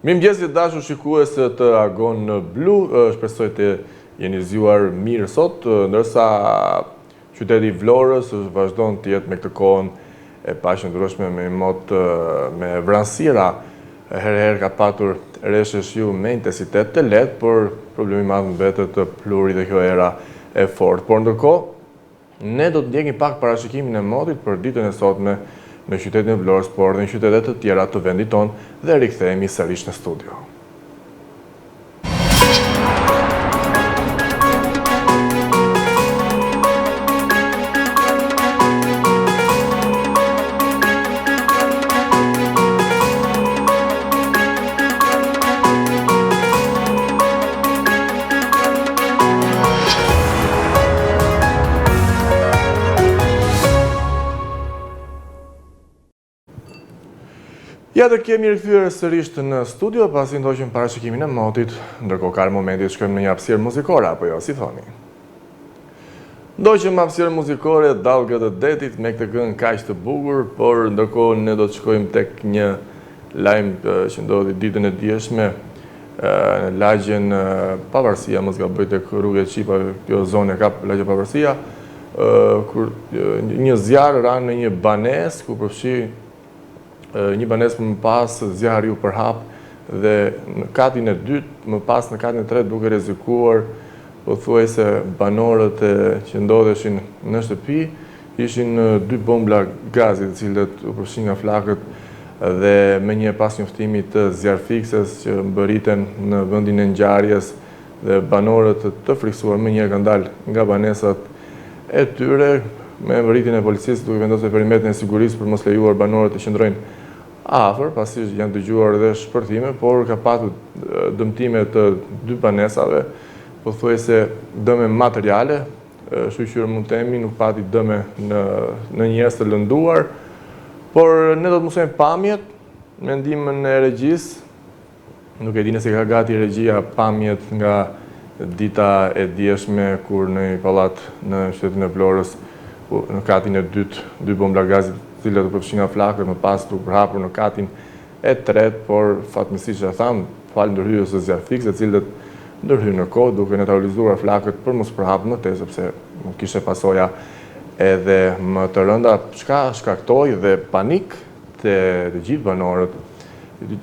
Mirëmëngjes dashur shikues të Agon Blu, shpresoj të jeni zgjuar mirë sot, ndërsa qyteti i Vlorës vazhdon të jetë me këtë kohën e paqëndrueshme me vranësira. Herëherë ka patur rreshtje shiu me intensitet të lehtë, por problemi i madh mbetet të pluri dhe kjo era e fortë. Por ndërkohë, ne do të ndjekim pak parashikimin e motit për ditën e sotme në qytetin e Vlorës, por dhe në qytetet të tjera të vendit tonë dhe rikthehemi sërish në studio. Ja të kemi rikthyer sërish në studio, pasi ndoqëm parashikimin e motit, ndërkohë ka momenti të shkojmë në një hapësirë muzikore, apo jo, si thoni? Ndoqëm hapësirë muzikore, dallgët e detit me këtë këngë kaq të bukur, por ndërkohë ne do të shkojmë tek një lajm që ndodhi ditën e dieshme në lagjen Pavarësia, mos gaboj tek rrugë e Çipave, kjo zonë ka lagje Pavarësia, kur një zjarr ra në një banesë ku përfshi një banesë më pas zjarri u përhap dhe në katin e dytë, më pas në katin e tretë duke rrezikuar pothuajse banorët që ndodheshin në shtëpi, ishin 2 bombla gazi të cilët u përfshin nga flakët dhe me një pas njoftimi të zjarrfikses që mbërriten në vendin e ngjarjes dhe banorët të friksuar më njëherë kanë dalë nga banesat e tyre me mbërritjen e policisë duke vendosur perimetrin e sigurisë për mos lejuar banorët të qëndrojnë afër, pasi janë dëgjuar dhe shpërthime, por ka patur dëmtime të 2 banesave, pothuajse dëme materiale, shqyr mund të themi nuk pati dëme në njerëz të lënduar, por ne do të mësojmë pamjet, me ndihmën e regjisë. Nuk e di nëse ka gati regjia pamjet nga dita e dieshme kur në një pallat në qytetin e Vlorës, në katin e dytë, 2 bombla gazi cilat u përfshin nga flakët, më pas u përhapur në katin e tretë, por fatmirësisht që thamë, falë ndërhyrjes së zjarrfikse, të cilët ndërhyrën në kohë duke neutralizuar flakët për mos përhapur më tej, sepse nuk kishte pasoja edhe më të rënda, çka shkaktoi dhe panik te të gjithë banorët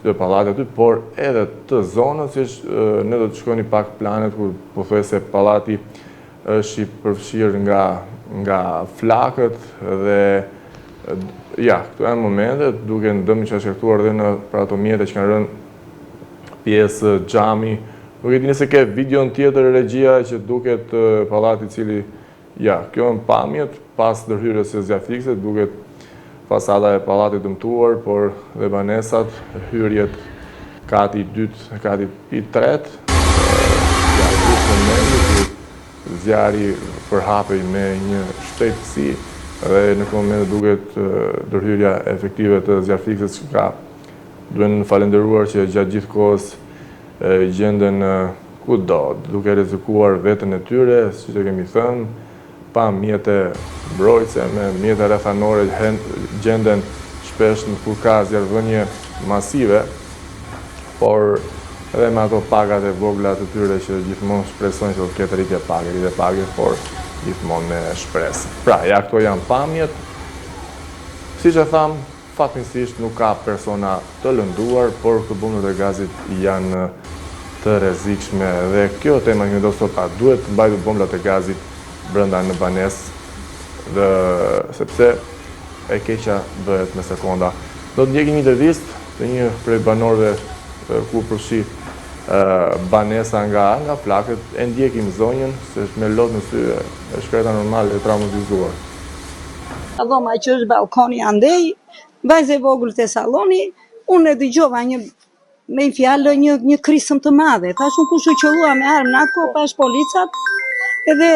të pallatit aty, por edhe të zonës, siç ne do të shkojmë pak planet ku pothuajse pallati është i përfshirë nga flakët dhe ja, këtu janë momentet duke në dëmin që është shkaktuar dhe në për ato mjete që kanë rënë pjesë xhami. Nuk e di nëse ke videon tjetër regjia që duket pallati i cili, ja, kjo janë pamjet pas ndërhyrjes së zjarrfikse, duket fasada e pallatit dëmtuar, por dhe banesat, hyrjet kati i dytë, kati i tretë, ja, zjarri përhapej me një shpejtësi dhe në këtë moment duket ndërhyrja efektive të zjarrfikses që ka. Duhen falendëruar që gjatë gjithë kohës gjenden kudo, duke rrezikuar veten e tyre, siç e kemi thënë, pa mjete mbrojtëse, me mjete rrethanore gjenden shpesh në kur ka zjarrvënie masive, por edhe me ato pagat e vogla të tyre që gjithmonë shpresojnë që do të ketë rritje page, por gjithmonë me shpresë. Pra, ja këto janë pamjet. Siç e tham, fatmirësisht nuk ka persona të lënduar, por këto bombët e gazit janë të rrezikshme dhe kjo tema që do sot, a duhet të mbajtur bomblat e gazit brenda në banesë dhe sepse e keqja bëhet me sekonda. Do të ndjekim një intervistë të një prej banorëve ku përfshi banesa nga flakët, e ndjekim zonjën, se është me lot në sy, e shkreta normal e traumatizuar. Dhoma që është balkoni andej, vajzë e vogël te salloni, unë e dëgjova me një fjalë një krisëm të madhe. Thash unë kush u qellua me armë atë kohë pas policat, edhe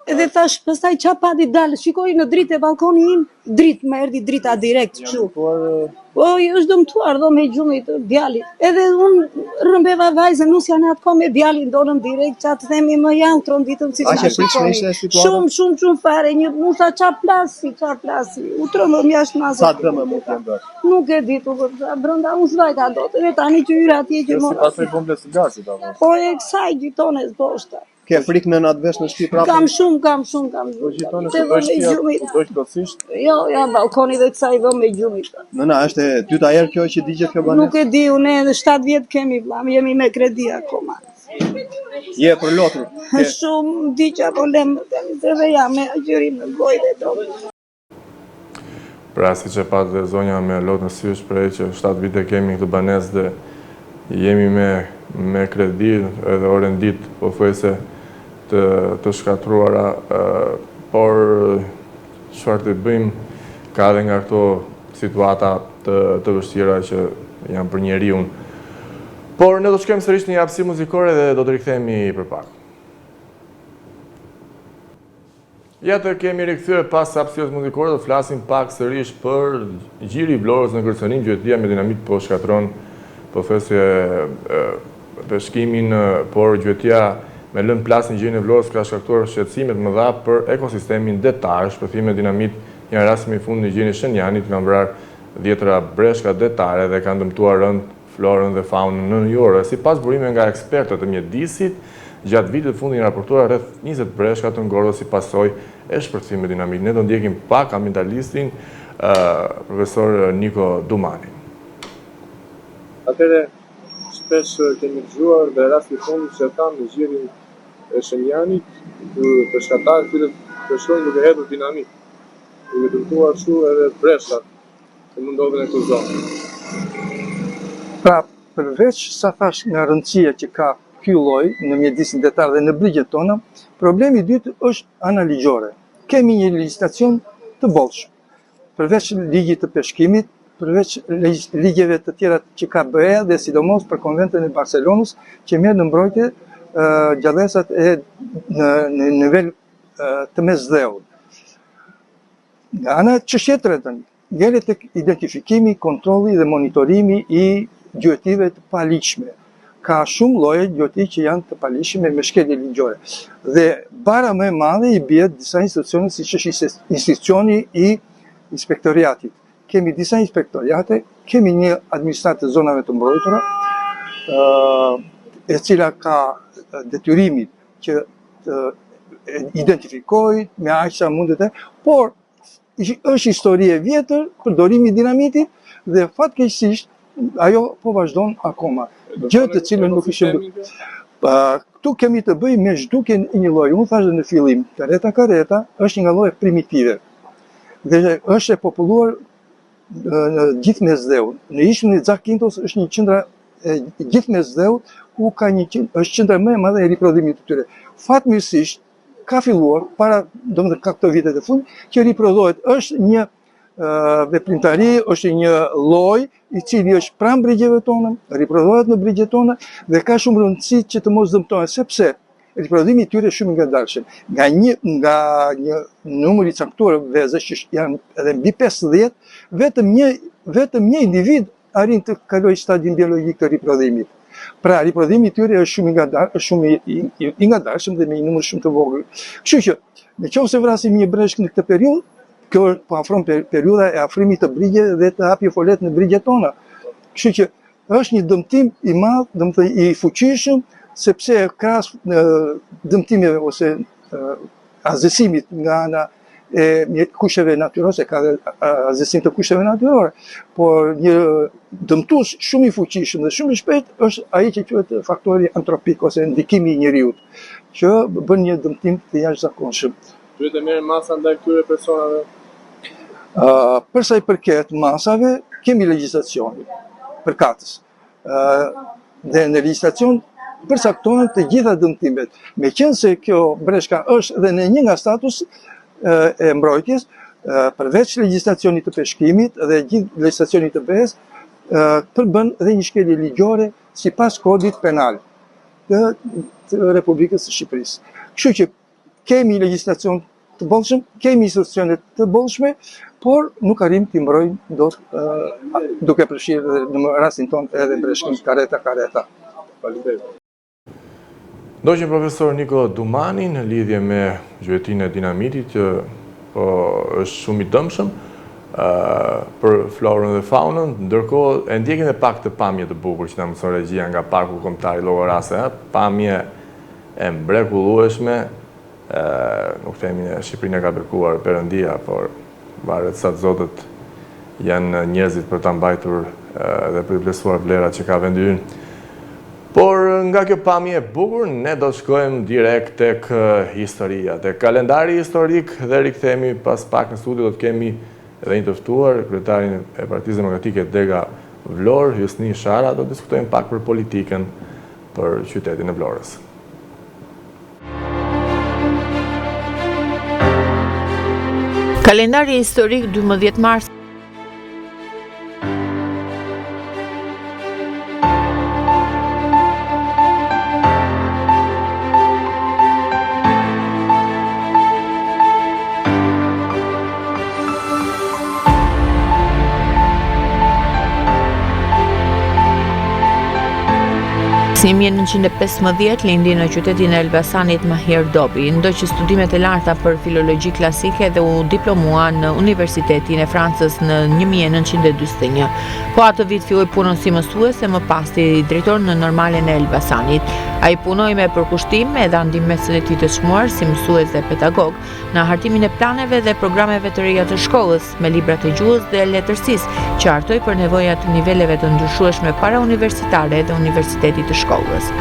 Edhe thash, pastaj qa pati dalë, shikoj në dritë e balkoni im, dritë, më erdi drita direkt, kështu. Po, është dëmtuar, do me gjumit, djali. Edhe unë rëmbeva vajzën, nus janë atë ko me djali, ndonëm direkt, që atë themi më janë tronditëm si Aq e pritshme ishte situata? Shumë fare, një musha qa plasi, u trëmë mjashtë masë. Sa dëmë mund të bërë? Nuk e ditu, brënda unë zvajta do të, dhe tani që yra atje që Si mora. pasoj bombës së gazit apo? Po e kësaj gjitones poshta. Ke frikë në natë vesh në shtëpi prapë? Kam shumë. Po gjitonë se do shtëpia, do plotësisht. Jo, balkoni dhe kësaj do me gjumit. Nëna, është e dyta herë kjo që digjet kjo banesë? Nuk e di, unë edhe 7 vjetë kemi vlam, jemi me kredi akoma. Je për lotur. Shumë di që apo lemë, dhe jam me agjërim në gojë dhe do. Pra si që pat dhe zonja me lot në sysh, prej që 7 vite kemi këtë banesë dhe jemi me kredi edhe orën ditë, po thuaj se të shkatruara, por çfarë të bëjmë, ka edhe nga këto situata të vështira që janë për njeriun. Por ne do të shkojmë sërish një hapësi muzikore dhe do të rikthehemi për pak. Ja të kemi rikthyer pas hapësirës muzikore, do të flasim pak sërish për gjiri i Vlorës në Kërcënim, gjyqëtia me dinamit po shkatron pothuajse peshkimin, por gjyqëtia me lënë plasë në gjirin e Vlorës ka shkaktuar shqetësime të mëdha për ekosistemin detar. Shpërthime dinamit një rast më i fundit në gjirin e Shënjanit kanë vrarë 10 breshka detare dhe kanë dëmtuar rënd florën dhe faunën në New York. Sipas burimeve nga ekspertët e mjedisit, gjatë vitit të fundit raportuar rreth 20 breshka të ngordhur si pasojë e shpërthimit dinamit. Ne do ndjekim pak ambientalistin profesor Niko Dumani. Atëre shpesh kemi dëgjuar dhe rasti i fundit që kanë në gjirin e Shënjanit, për shkatarë që të shojnë duke hedhur dinamit. Duke dëmtuar kështu edhe breshat që mundodhen në këtë zonë. Pra, përveç sa thash nga rëndësia që ka ky lloj në mjedisin detar dhe në brigjet tona, problemi i dytë është analigjore. Kemi një legjislacion të bollshëm. Përveç ligjit të peshkimit, përveç ligjeve të tjera që ka BE dhe sidomos për konventin e Barcelonës që merr në mbrojtje gjallësat në nivel të mesdheut. Nga ana çështjetërore, ngjelet tek identifikimi, kontrolli dhe monitorimi i gjyqtive të paligjshme. Ka shumë lloje gjyqi që janë të paligjshme me shkelje ligjore. Dhe bara më e madhe i bie disa institucione siç është institucioni i inspektoriatit. Kemi disa inspektoriate, kemi një administratë të zonave të mbrojtura, e cila ka detyrimin që të identifikojë me aq sa mundet, por është histori e vjetër përdorimi i dinamitit dhe fatkeqësisht ajo po vazhdon akoma. Gjë të cilën nuk ishim. Këtu kemi të bëjmë me zhdukjen e një lloji. Unë thash në fillim, kareta është një lloj primitive. Dhe është e populluar në gjithë mesdheun. Në ishën e Zakynthos është një qendra e gjithë mesdheut ku ka është qendra më e madhe e riprodhimit të tyre. Fatmirësisht ka filluar para, domethënë ka këto vitet e fundit, që riprodhohet. Është një veprimtari, është një lloj i cili është pranë brigjeve tona, riprodhohet në brigjet tona dhe ka shumë rëndësi që të mos dëmtohen, sepse riprodhimi i tyre është shumë i ngadalshëm. Nga një numër i caktuar vezësh që janë edhe mbi 50, vetëm një individ arrin të kalojë stadin biologjik të riprodhimit. Pra riprodhimi i tyre është shumë i ngadalshëm dhe me një numër shumë të vogël. Kështu që nëse vrasim një breshk në këtë periudhë, kjo po afron periudha e afrimit të brigjeve dhe të hapjes folet në brigjet tona. Kështu që është një dëmtim i madh, domethënë i fuqishëm, sepse krahas dëmtimeve ose azësimit nga ana e kushteve natyrore, se ka dhe azësim të kushteve natyrore, por një dëmtues shumë i fuqishëm dhe shumë i shpejt është ai që quhet faktori antropik ose ndikimi i njeriut, që bën një dëmtim të jashtëzakonshëm. Duhet të merren masa ndaj këtyre personave. Për sa i përket masave, kemi legjislacion përkatës. Dhe në legjislacion përcaktohen të gjitha dëmtimet. Meqense kjo breshka është dhe në një nga status e mbrojtjes, përveç legjislacionit të peshkimit dhe gjithë legjislacionit të BE-s, përbën dhe një shkelje ligjore sipas kodit penal të Republikës së Shqipërisë. Kështu që kemi legjislacion të bollshëm, kemi institucione të bollshme, por nuk arrim t'i mbrojmë dot duke përfshirë edhe në rastin tonë edhe breshkim kareta. Faleminderit. Ndoqëm profesor Niko Dumani në lidhje me gjuetinë e dinamitit që është shumë i dëmshëm për florën dhe faunën, ndërkohë e ndjekin e pak të pamje të bukur që na mëson regjia nga Parku Kombëtar i Llogorase, pamje e mrekullueshme, nuk themi në Shqipërinë e ka bekuar Perëndia, por varet sa të zotët janë njerëzit për ta mbajtur dhe për të vlerësuar vlerat që ka vendi ynë. Por nga kjo pamje e bukur, ne do të shkojmë direkt tek historia, tek kalendari historik dhe rikthehemi pas pak në studio. Do të kemi edhe një të ftuar, kryetarin e Partisë Demokratike Dega Vlorë, Hysni Shara. Do të diskutojmë pak për politikën për qytetin e Vlorës. Kalendari historik 12 mars. Në 1915 lindi në qytetin e Elbasanit Mahir Dobi, ndoqi studimet e larta për filologji klasike dhe u diplomua në Universitetin e Francës në 1941. Po atë vit filloi punën si mësues e më pas si drejtor në Normalen e Elbasanit. Ai punoi me përkushtim edhe ndihmesën e tij të çmuar si mësues dhe pedagog në hartimin e planeve dhe programeve të reja të shkollës, me libra të gjuhës dhe letërsisë, që hartoi për nevojat të niveleve të ndryshueshme parauniversitare dhe universitetit të shkollës.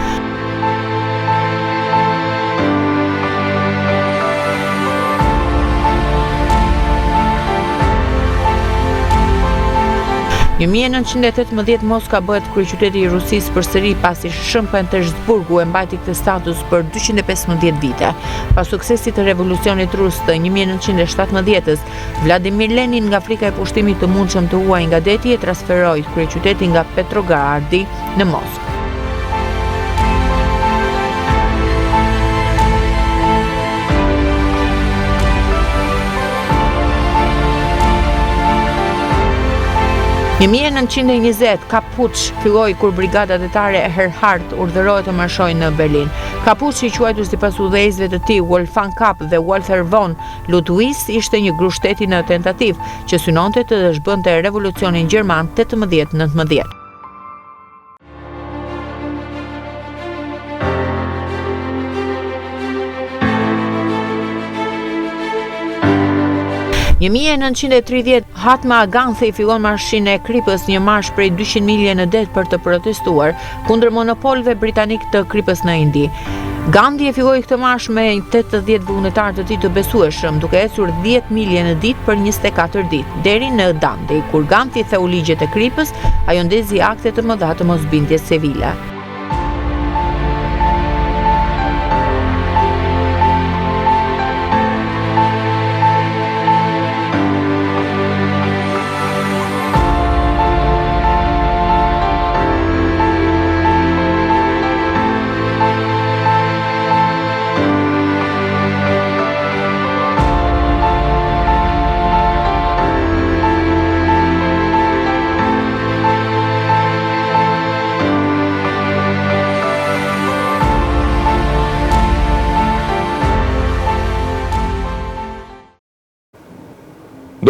Në 1918 Moska bëhet kryeqyteti i Rusisë përsëri pasi Shën Petersburgu e mbajti këtë status për 215 vite. Pas suksesit të revolucionit rus të 1917-s, Vladimir Lenin nga frika e pushtimit të mundshëm të huaj nga deti e transferoi kryeqytetin nga Petrogradi në Moskë. Në 1920, Kapuç filloi kur brigada detare e Erhardt urdhëroi të marshojë në Berlin. Kapuç, i quajtur sipas udhëheqësve të tij Wolfgang Kapp dhe Walther von Ludwig, ishte një grushteti në tentativë që synonte të zhbënte revolucionin gjerman 1819. Në 1930, Hatma Gandhi fillon marshin e Kripës, një marsh prej 200 milje në det për të protestuar kundër monopolëve britanik të Kripës në Indi. Gandhi e filloi këtë marsh me 80 vullnetar të tij të besueshëm, duke ecur 10 milje në ditë për 24 ditë, deri në Dandi, kur Gandhi theu ligjet e Kripës, ajo ndezi akte të mëdha të mosbindjes civile.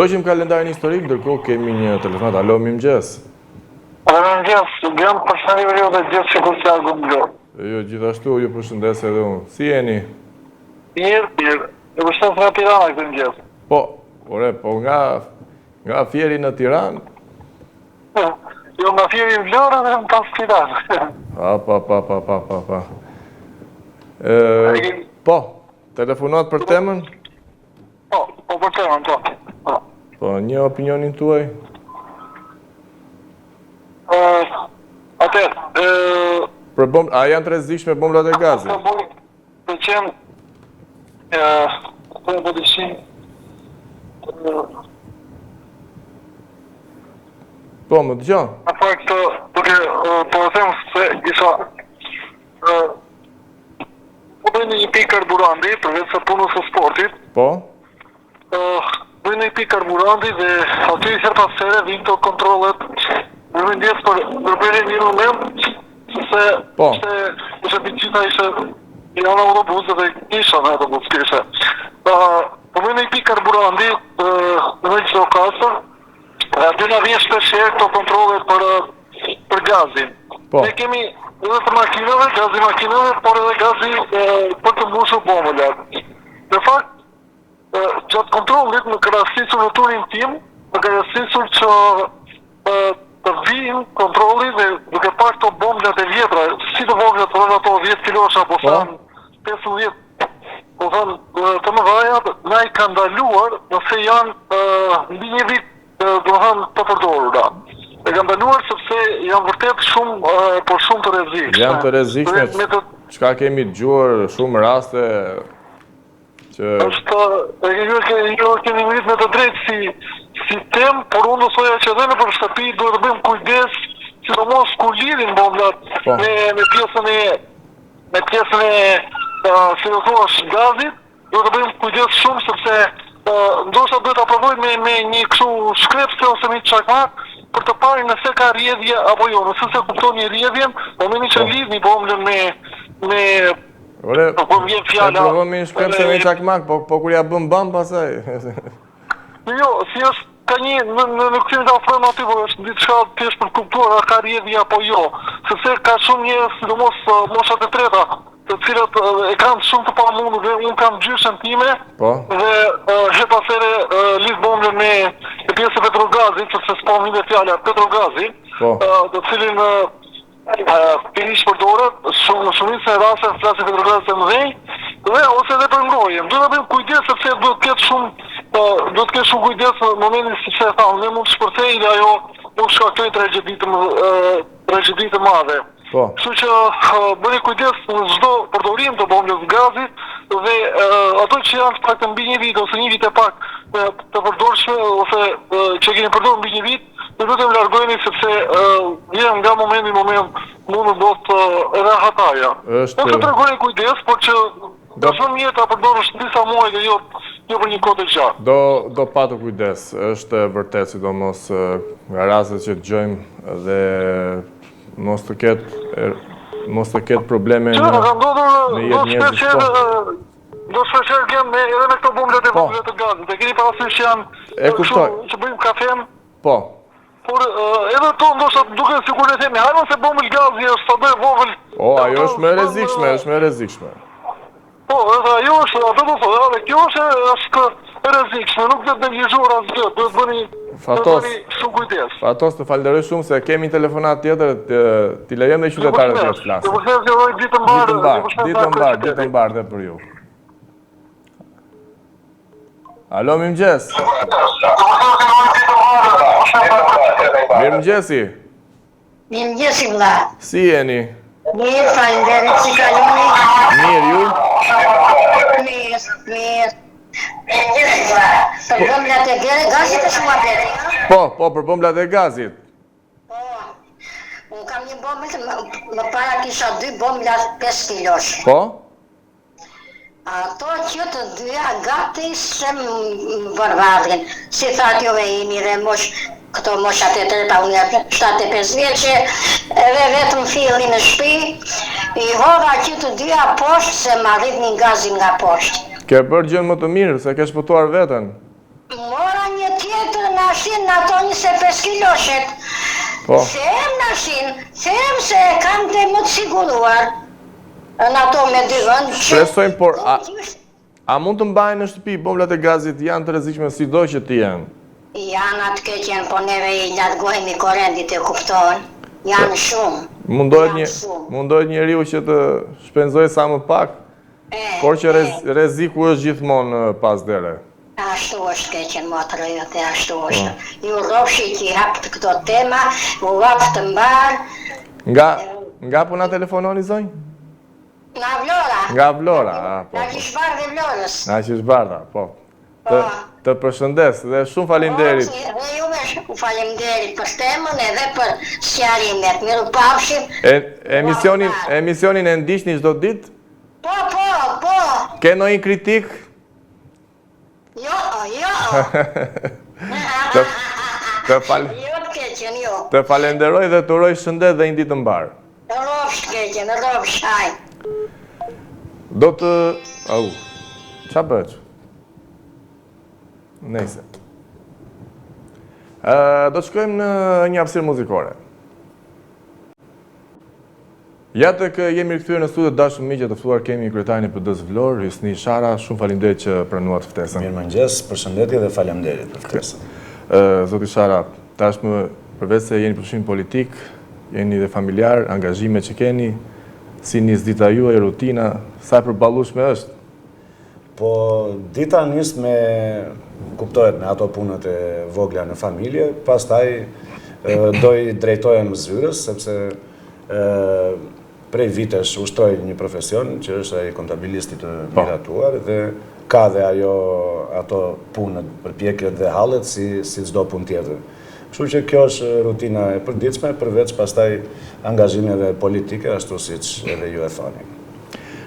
Ndoqim kalendarin historik, ndërkohë kemi një telefonat. Alo, mirëmëngjes. Mirëmëngjes, jam përshëndetje dhe gjithë sikur se argëm Vlorë. Jo, gjithashtu ju përshëndes edhe unë. Si jeni? Mirë. E përshëndes nga Tirana këtë mëngjes. Po nga Fieri në Tiranë? Jo, nga Fieri në Vlorë dhe në pas Tiranë. Pa. Po, telefonat për temën? Po, për temën, po. Po, një opinionin tuaj? A janë të rrezikshme bombrat e gazit? Për qenë, për dëshim, po, më dëgjon? në fakt, duke po them se isha, po bëjnë një pikë karburanti, përveç se punës së sportit. Po? Bëjnë një pikë karburanti dhe aty her pas here vinë të kontrollet. Në mendjes për përbërje një moment, se ishe biqita ishe janë autobusë dhe isha në autobus kishe. Bëjnë një pikë karburanti në një qdo kasër, aty në vjen shpesher të kontrollet për gazin. Ne kemi edhe të makinëve, gazi makinëve, por edhe gazi për të mbushur bomullat. Në fakt, gjatë kontrollit më ka rastisur në turin tim, më ka rastisur që të vijnë kontrolli dhe duke pak të bomullat e vjetra, si të voglat për ato 10 kilosha, po thanë 15, po thanë të më vajat, na i ka ndaluar nëse janë mbi një vit të përdorura. E kanë ndaluar sepse janë vërtet shumë, por shumë të rrezikshme. Janë të rrezikshme. Çka kemi dëgjuar shumë raste që ju keni ngrit me të drejtë si temë, por unë dosoja që edhe nëpër shtëpi duhet të bëjmë kujdes, sidomos kur lidhin bombat me pjesën e si do thuash gazit, duhet të bëjmë kujdes shumë sepse ndoshta duhet ta provojmë me një kështu shkrepse ose një çakmak për të parë nëse ka rrjedhje apo jo. Nëse se kuptoni rrjedhjen, momentin që lidhni bomblën me po vjen fjala. Ne provojmë shkrepse me çakmak, po kur ja bëm bam pastaj. Jo, si është ka një në kthim të ofrojmë aty, po është diçka thjesht për kuptuar a ka rrjedhje apo jo. Sepse ka shumë njerëz, sidomos moshat e treta, të cilët e kanë shumë të pamundur dhe unë kam gjyshën time dhe her pas here lidh bomblën me pjesë e petrogazit, sepse s'po hyn fjala petrogazi, të cilin finish përdoret në shumicën e rasteve flasin petrogazit të mëdhenj dhe ose edhe për mbrojtje. Duhet të bëjmë kujdes sepse duhet të ketë shumë kujdes në momentin siç e thamë, ne mund të shpërthejë dhe ajo mund shkaktoj tragjedi të madhe. Kështu që bëni kujdes në çdo përdorim të bomblës gazit dhe ato që janë të paktën mbi një vit ose një vit e pak të përdorshme ose që keni përdorur mbi një vit, ne lutem largojeni sepse vjen nga momenti në moment mund të ndodh edhe hataja. Po të tregoni kujdes, por që do shumë mirë ta përdorësh disa muaj dhe jo për një kohë të gjatë. Do patur kujdes, është vërtet sidomos nga rastet që dëgjojmë dhe mos të ketë probleme në jetë njerëzit. Do shpesher vjen edhe me këto bomblët e vogla të gazit. E keni parasysh që janë që bëjmë kafen? Po. Por edhe to ndoshta duket sikur ne themi, hajde se bomblë gazi është sa do e vogël. Ajo është më e rrezikshme, Po, edhe ajo është, ato do thotë, edhe kjo është e rrezikshme, nuk do të neglizhuar asgjë, duhet bëni shumë kujdes. Fatos, të falenderoj shumë se kemi telefonat tjetër, t'i lejem dhe qytetarët që të flasë. Ditë mbarë dhe për ju. Alo, mirëmëngjes. Mirëmëngjesi. Mirëmëngjesi, vëlla. Si jeni? Mirë, falenderit, si kaloni? Mirë, ju? Mirë. Për bombllat e gazit është mua deri? Po, për bombllat e gazit. Po, unë kam një bomblë, më para kisha 2 bombla 5 kilosh. Po? Ato që të dyja gati se më bërvadhin. Si thatë jove imi dhe këto moshat e treta, unë jam 75 vjeqe, edhe vetëm fillin në shpi, i hova që të dyja poshtë se më arrit një gazin nga poshtë. Ke bërë gjën më të mirë, se ke shpëtuar veten? Mora një tjetër në ashin në ato 25 kiloshet. Them në ashin, them se kam të më të siguruar. Në ato me 2 vënd që... Presojmë, por a mund të mbajnë në shtëpi bomblat e gazit janë të rrezikshme sido që ti janë? Janë atë keqen, po neve i largohemi korrendit e kuptohen. Janë shumë. Mundohet njeriu që të shpenzoj sa më pak, por që rreziku është gjithmonë pas dere. Ashtu është keqen, motërë, jote, ashtu është. Ju rrofshi që i hapë të këto tema, u vapë të mbarë. Nga puna telefononi, zonjë? Nga Vlora. Nga Vlora, po. Nga Qishbardh dhe Vlorës. Nga Qishbardha, po. Të përshëndes dhe shumë faleminderit. Dhe juve u faleminderit për temën edhe për sqarimet. Miru pafshim. Emisionin e ndiqni çdo ditë? Po, Ke ndonjë kritik? Jo. Jo të keqen, jo. Të falenderoj dhe të uroj shëndet dhe një ditë të mbar. Rrofsh keqen, rrofsh haj. Do të... Qa bëq? Nejse. Do të shkojmë në një hapësirë muzikore. Ja të kë jemi rikthyer në studio dashur miq, të ftuar kemi kryetarin e PD-s Vlorë, Hysni Shara, shumë faleminderit që pranuat ftesën. Mirëmëngjes, përshëndetje dhe faleminderit për ftesën. Zoti Shara, tashmë përveç se jeni përfshirë politik, jeni dhe familjar, angazhime që keni, si nis dita juaj, rutina, sa e përballueshme është? Po dita nis me kuptohet me ato punët e vogla në familje, pastaj do i drejtohem zyrës sepse prej vitesh ushtroj një profesion që është ai kontabilistit të miratuar dhe ka dhe ato punët, përpjekjet dhe hallet si çdo punë tjetër. Kështu që kjo është rutina e përditshme, përveç pastaj angazhimeve politike, ashtu siç edhe ju e thoni.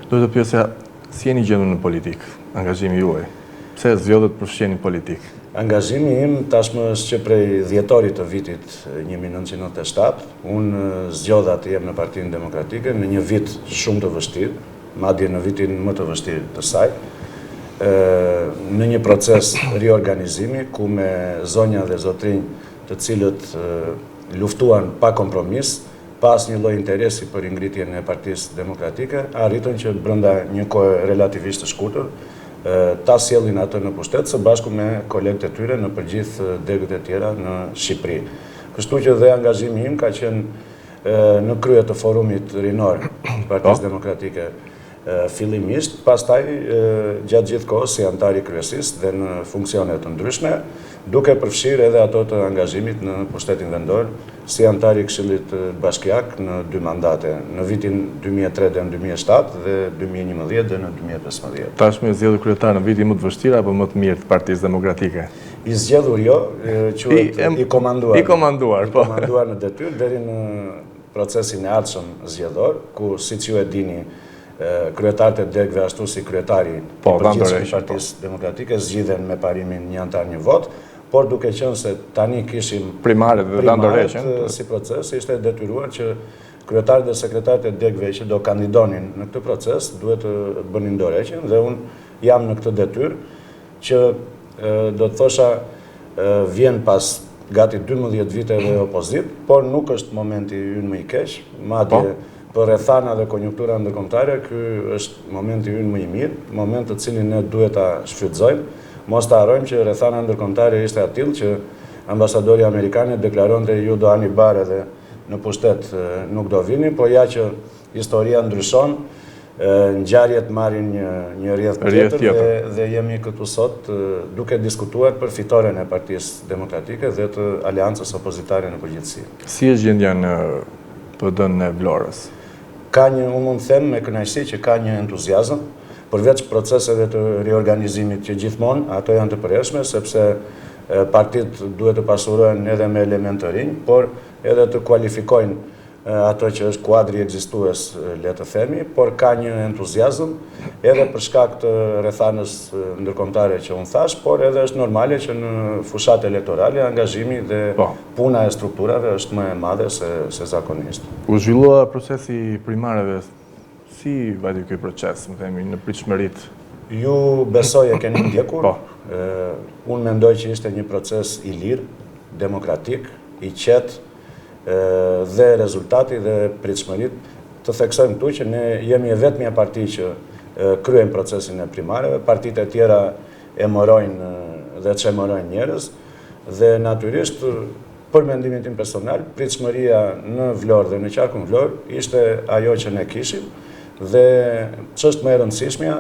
Do të pyesja, si jeni gjendur në politik, angazhimi juaj? Pse zgjodhët përfshiheni në politik? Angazhimi im tashmë është që prej dhjetorit të vitit 1997, unë zgjodha të jem në Partinë Demokratike në një vit shumë të vështirë, madje në vitin më të vështirë të saj, në një proces riorganizimi ku me zonja dhe zotrinj të cilët luftuan pa kompromis, pas një lloj interesi për ngritjen e Partisë Demokratike, arritën që brenda një kohë relativisht të shkurtër ta sjellin atë në pushtet së bashku me kolegët e tyre në përgjithë degët e tjera në Shqipëri. Kështu që dhe angazhimi im ka qenë në krye të forumit rinor të Partisë Demokratike fillimisht, pastaj gjatë gjithë kohës si antar i kryesisë dhe në funksione të ndryshme, duke përfshirë edhe ato të angazhimit në pushtetin vendor si antar i Këshillit Bashkiak në 2 mandate, në vitin 2003 dhe në 2007 dhe 2011 dhe në 2015. Tashmë i zgjedhur kryetar në vitin më të vështirë apo më të mirë të Partisë Demokratike? I zgjedhur jo, quhet i komanduar. I komanduar, po. I komanduar në detyrë deri në procesin e ardhshëm zgjedhor, ku siç ju e dini, kryetarët e degëve ashtu si kryetari i përgjithshëm të Partisë Demokratike zgjidhen me parimin një antar një vot, por duke qenë se tani kishim primaret dhe ndoreqen si proces, ishte detyruar që kryetarët dhe sekretarët e degëve që do kandidonin në këtë proces duhet të bënin ndoreqen dhe unë jam në këtë detyrë që do të thosha vjen pas gati 12 viteve opozit, por nuk është momenti ynë më i keq, madje për rrethana dhe konjunktura ndërkombëtare, ky është momenti ynë më i mirë, moment të cilin ne duhet ta shfrytëzojmë. Mos ta harrojmë që rrethana ndërkombëtare ishte atill që ambasadori amerikan deklaronte ju do ani bare dhe në pushtet nuk do vini, po ja që historia ndryshon, ngjarjet marrin një rrjedh tjetër dhe jemi këtu sot duke diskutuar për fitoren e Partisë Demokratike dhe të aleancës opozitare në përgjithësi. Si është gjendja në PD-n e Vlorës? Ka një, unë mund të them me kënaqësi që ka një entuziazëm, përveç proceseve të riorganizimit që gjithmonë, ato janë të përhershme, sepse partitë duhet të pasurohen edhe me elementë të rinj, por edhe të kualifikojnë ato që është kuadri ekzistues, le të themi, por ka një entuziazëm edhe për shkak të rrethanës ndërkombëtare që unë thash, por edhe është normale që në fushat elektorale angazhimi dhe puna e strukturave është më e madhe se zakonisht. U zhvillua procesi primareve, si vajti ky proces, më themi, në pritshmëritë? Ju besoj e keni ndjekur. Unë mendoj që ishte një proces i lirë, demokratik, i qetë, dhe rezultati dhe pritshmëritë të theksojmë këtu që ne jemi e vetmja parti që kryejmë procesin e primareve, partitë e tjera emërojnë dhe çemërojnë njerëz dhe natyrisht për mendimin tim personal, pritshmëria në Vlorë dhe në qarkun Vlorë ishte ajo që ne kishim dhe ç'është më e rëndësishmja,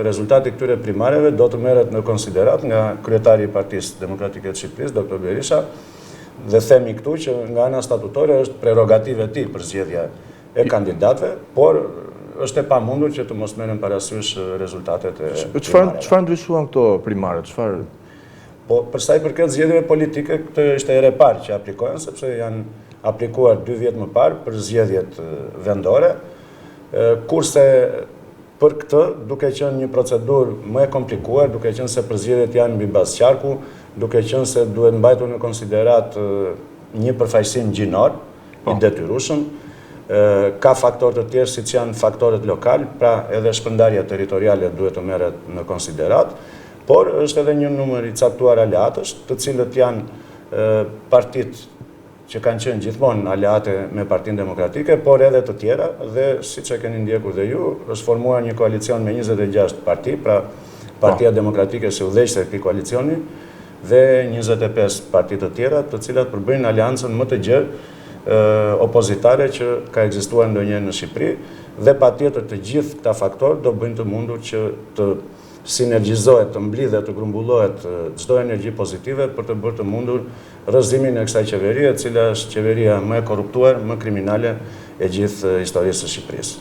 rezultati i këtyre primareve do të merret në konsiderat nga kryetari i Partisë Demokratike të Shqipërisë, Dr. Berisha, dhe themi këtu që nga ana statutore është prerogative e tij për zgjedhja e kandidatëve, por është e pamundur që të mos merren parasysh rezultatet e primareve. Çfarë ndryshuan këto primare? Çfarë? Po, për sa i përket zgjedhjeve politike, këtë ishte ere parë që aplikohen, sepse janë aplikuar 2 vjet më parë për zgjedhjet vendore, kurse për këtë, duke qenë një procedurë më e komplikuar, duke qenë se përzgjedhjet janë mbi bazë qarku, duke qenë se duhet mbajtur në konsiderat një përfaqësim gjinor i detyrueshëm, ka faktorë të tjerë siç janë faktorët lokal, pra edhe shpërndarja territoriale duhet të merret në konsiderat, por është edhe një numër i caktuar aleatësh, të cilët janë partitë që kanë qenë gjithmonë aleate me Partinë Demokratike, por edhe të tjera, dhe siç e keni ndjekur dhe ju, është formuar një koalicion me 26 parti, pra Partia Demokratike si udhëheqëse e këtij koalicioni, dhe 25 parti të tjera, të cilat përbëjnë aleancën më të gjerë opozitare që ka ekzistuar ndonjëherë në Shqipëri, dhe patjetër të gjithë këta faktorë do bëjnë të mundur që të sinergjizohet, të mblidhet, të grumbullohet çdo energji pozitive për të bërë të mundur rrëzimin e kësaj qeverie, e cila është qeveria më e korruptuar, më kriminale e gjithë historisë së Shqipërisë.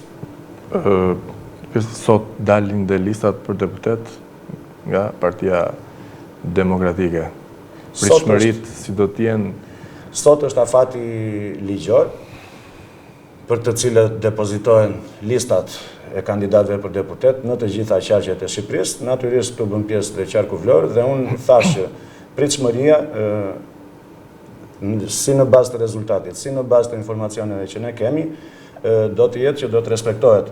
Sot dalin dhe listat për deputet nga Partia Demokratike. Pritshmëritë si do t'jenë? Sot është afati ligjor për të cilët depozitohen listat e kandidatëve për deputet në të gjitha qarqet e Shqipërisë. Natyrisht këtu bën pjesë dhe qarku Vlorë, dhe unë thash që pritshmëria si në bazë të rezultatit, si në bazë të informacioneve që ne kemi, do të jetë që do të respektohet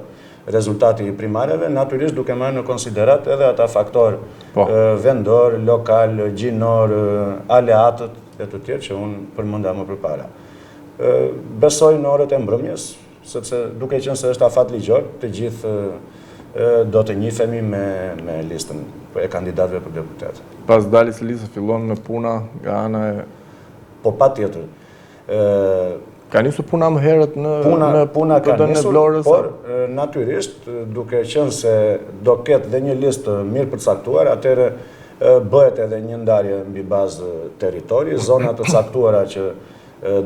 rezultati i primareve, natyrisht duke marrë në konsiderat edhe ata faktorë vendor, lokal, gjinor, aleatët e të tjerë që unë përmenda më përpara. Besoj në orët e mbrëmjes, sepse duke qenë se është afat ligjor, të gjithë do të njihemi me listën e kandidatëve për deputet. Pas daljes së listës fillon në puna nga ana e... Po patjetër. Ka nisur puna më herët në puna ka nisur, Vlorës, por natyrisht duke qenë se do ketë dhe një listë mirë përcaktuar, atëherë bëhet edhe një ndarje mbi bazë territori, zona të caktuara që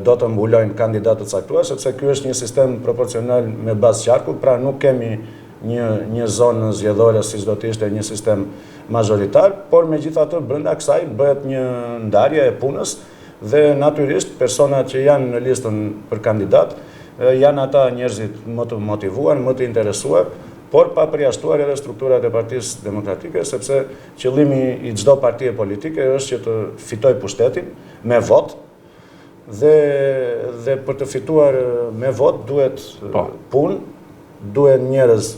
do të mbulojnë kandidatë të caktuar, sepse ky është një sistem proporcional me bazë qarku, pra nuk kemi një zonë zgjedhore si do të ishte një sistem mazhoritar, por megjithatë brenda kësaj bëhet një ndarje e punës, dhe natyrisht personat që janë në listën për kandidat janë ata njerëzit më të motivuar, më të interesuar, por pa përjashtuar edhe strukturat e Partisë Demokratike, sepse qëllimi i çdo partie politike është që të fitojë pushtetin me votë, dhe për të fituar me votë duhet punë, duhet njerëz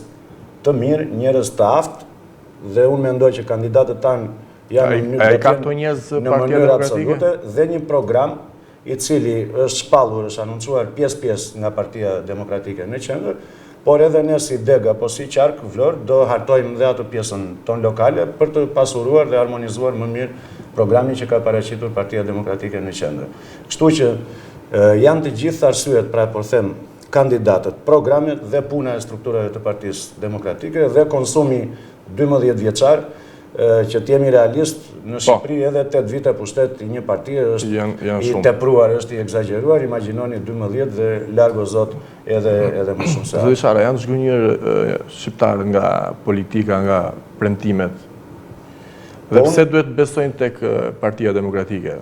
të mirë, njerëz të aftë, dhe unë mendoj që kandidatët tanë janë në mënyrë absolute, dhe një program i cili është shpallur, është anoncuar pjesë nga Partia Demokratike në qendër, por edhe ne si deg apo si qark Vlorë do hartojmë dhe atë pjesën tonë lokale për të pasuruar dhe harmonizuar më mirë programin që ka paraqitur Partia Demokratike në qendër. Kështu që janë të gjithë arsyet, pra por them, kandidatët, programet dhe puna e strukturave të Partisë Demokratike dhe konsumi 12 vjeçar, që t'jemi realist në Shqipëri edhe 8 vite pushtet i një partie është i tepruar, është i egzageruar, imagjinoni 12 dhe largo zot edhe më shumë se atë. Zoti Shara, janë zhgënjur shqiptarë nga politika, nga premtimet. Dhe pse duhet besojnë tek Partia Demokratike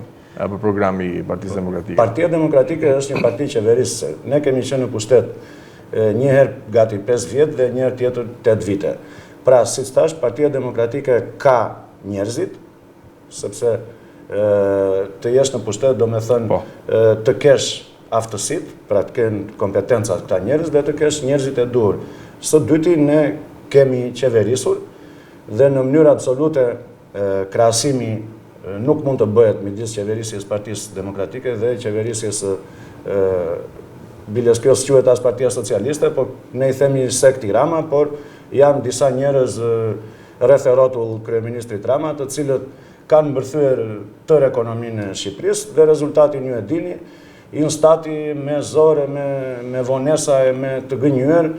apo programi i Partisë Demokratike? Partia Demokratike është një parti qeverisëse. Ne kemi qenë në pushtet një herë gati 5 vjet dhe një herë tjetër 8 vite. Pra, si të thash, Partia Demokratike ka njerëzit, sepse të jesh në pushtet do me thënë të kesh aftësit, pra të kenë kompetencat këta njerëz, dhe të kesh njerëzit e dur. Së dyti, ne kemi qeverisur, dhe në mënyrë absolute krahasimi nuk mund të bëhet midis qeverisjes Partisë Demokratike dhe qeverisjes biles kjo s'quhet as Partia Socialiste, por ne i themi sekti Rama, por janë disa njerëz rreth e rrotull kryeministrit Rama, të cilët kanë mbërthyer tërë ekonominë e Shqipërisë dhe rezultatin ju e dini, instati me zore, me vonesa e me të gënjur,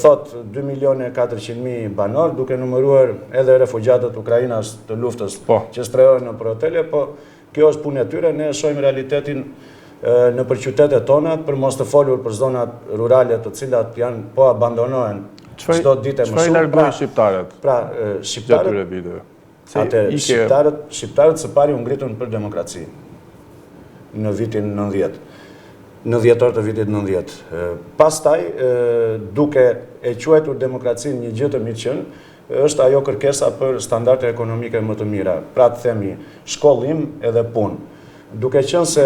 thot 2.400.000 banor, duke numëruar edhe refugjatët Ukrainas të luftës që strehojnë në hotele, po kjo është punë e tyre, ne shohim realitetin në qytetet tona, për mos të folur për zonat rurale të cilat janë po abandonohen çdo ditë më shumë. Çfarë largojnë shqiptarët? Pra, shqiptarët së pari u ngritën për demokraci në vitin 90. në dhjetor të vitit 90. Pastaj, duke e quajtur demokracinë një gjë të mirëqen, është ajo kërkesa për standarde ekonomike më të mira. Pra të themi shkollim edhe punë. Duke qenë se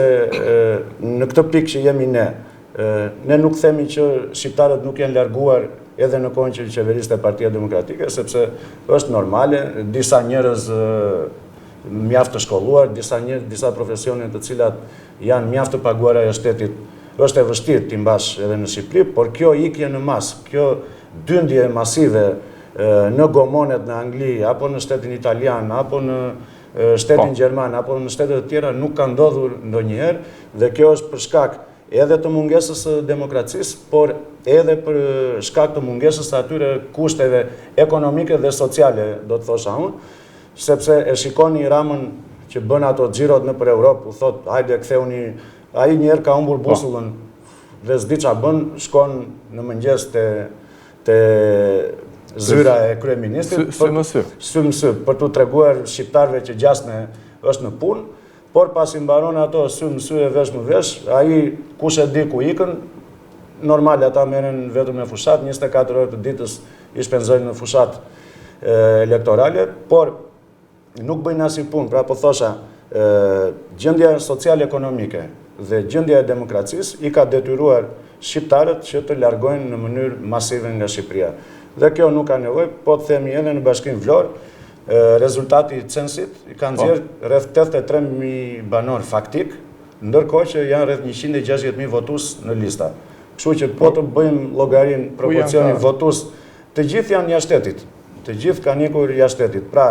në këtë pikë që jemi ne nuk themi që shqiptarët nuk janë larguar edhe në kohën që qeveriste Partia Demokratike, sepse është normale, disa njerëz mjaft të shkolluar, disa profesione të cilat janë mjaft të paguara e shtetit, është e vështirë t'i mbash edhe në Shqipëri, por kjo ikje në masë, kjo dyndje masive në gomonet në Angli, apo në shtetin italian, apo në shtetin gjerman, apo në shtetet të tjera, nuk ka ndodhur ndonjëherë, dhe kjo është për shkak edhe të mungesës së demokracisë, por edhe për shkak të mungesës së atyre kushteve ekonomike dhe sociale, do të thosha unë, sepse e shikoni Ramën që bën ato xhirot në për Europë, u thot, hajde ktheuni, ai njerë ka humbur busullën dhe s'di ç'a bën, shkon në mëngjes te zyra e kryeministit për t'u treguar shqiptarëve që gjasme është në punë, por pasi mbaron ato sy më sy e vesh më vesh, ai kush e di ku ikën, normal ata merren vetëm me fushat, 24 orë të ditës i shpenzojnë në fushat elektorale, por nuk bëjnë asnjë punë. Pra po thosha, gjendja social-ekonomike dhe gjendja e demokracisë i ka detyruar shqiptarët që të largojnë në mënyrë masive nga Shqipëria. Dhe kjo nuk ka nevojë, po të themi edhe në Bashkinë Vlorë, rezultati i censit i kanë nxjerrë rreth 83.000 banor faktik, ndërkohë që janë rreth 160.000 votues në lista. Kështu që po të bëjmë llogarin proporcionin votues, të gjithë janë jashtë shtetit. Të gjithë kanë ikur jashtë shtetit. Pra,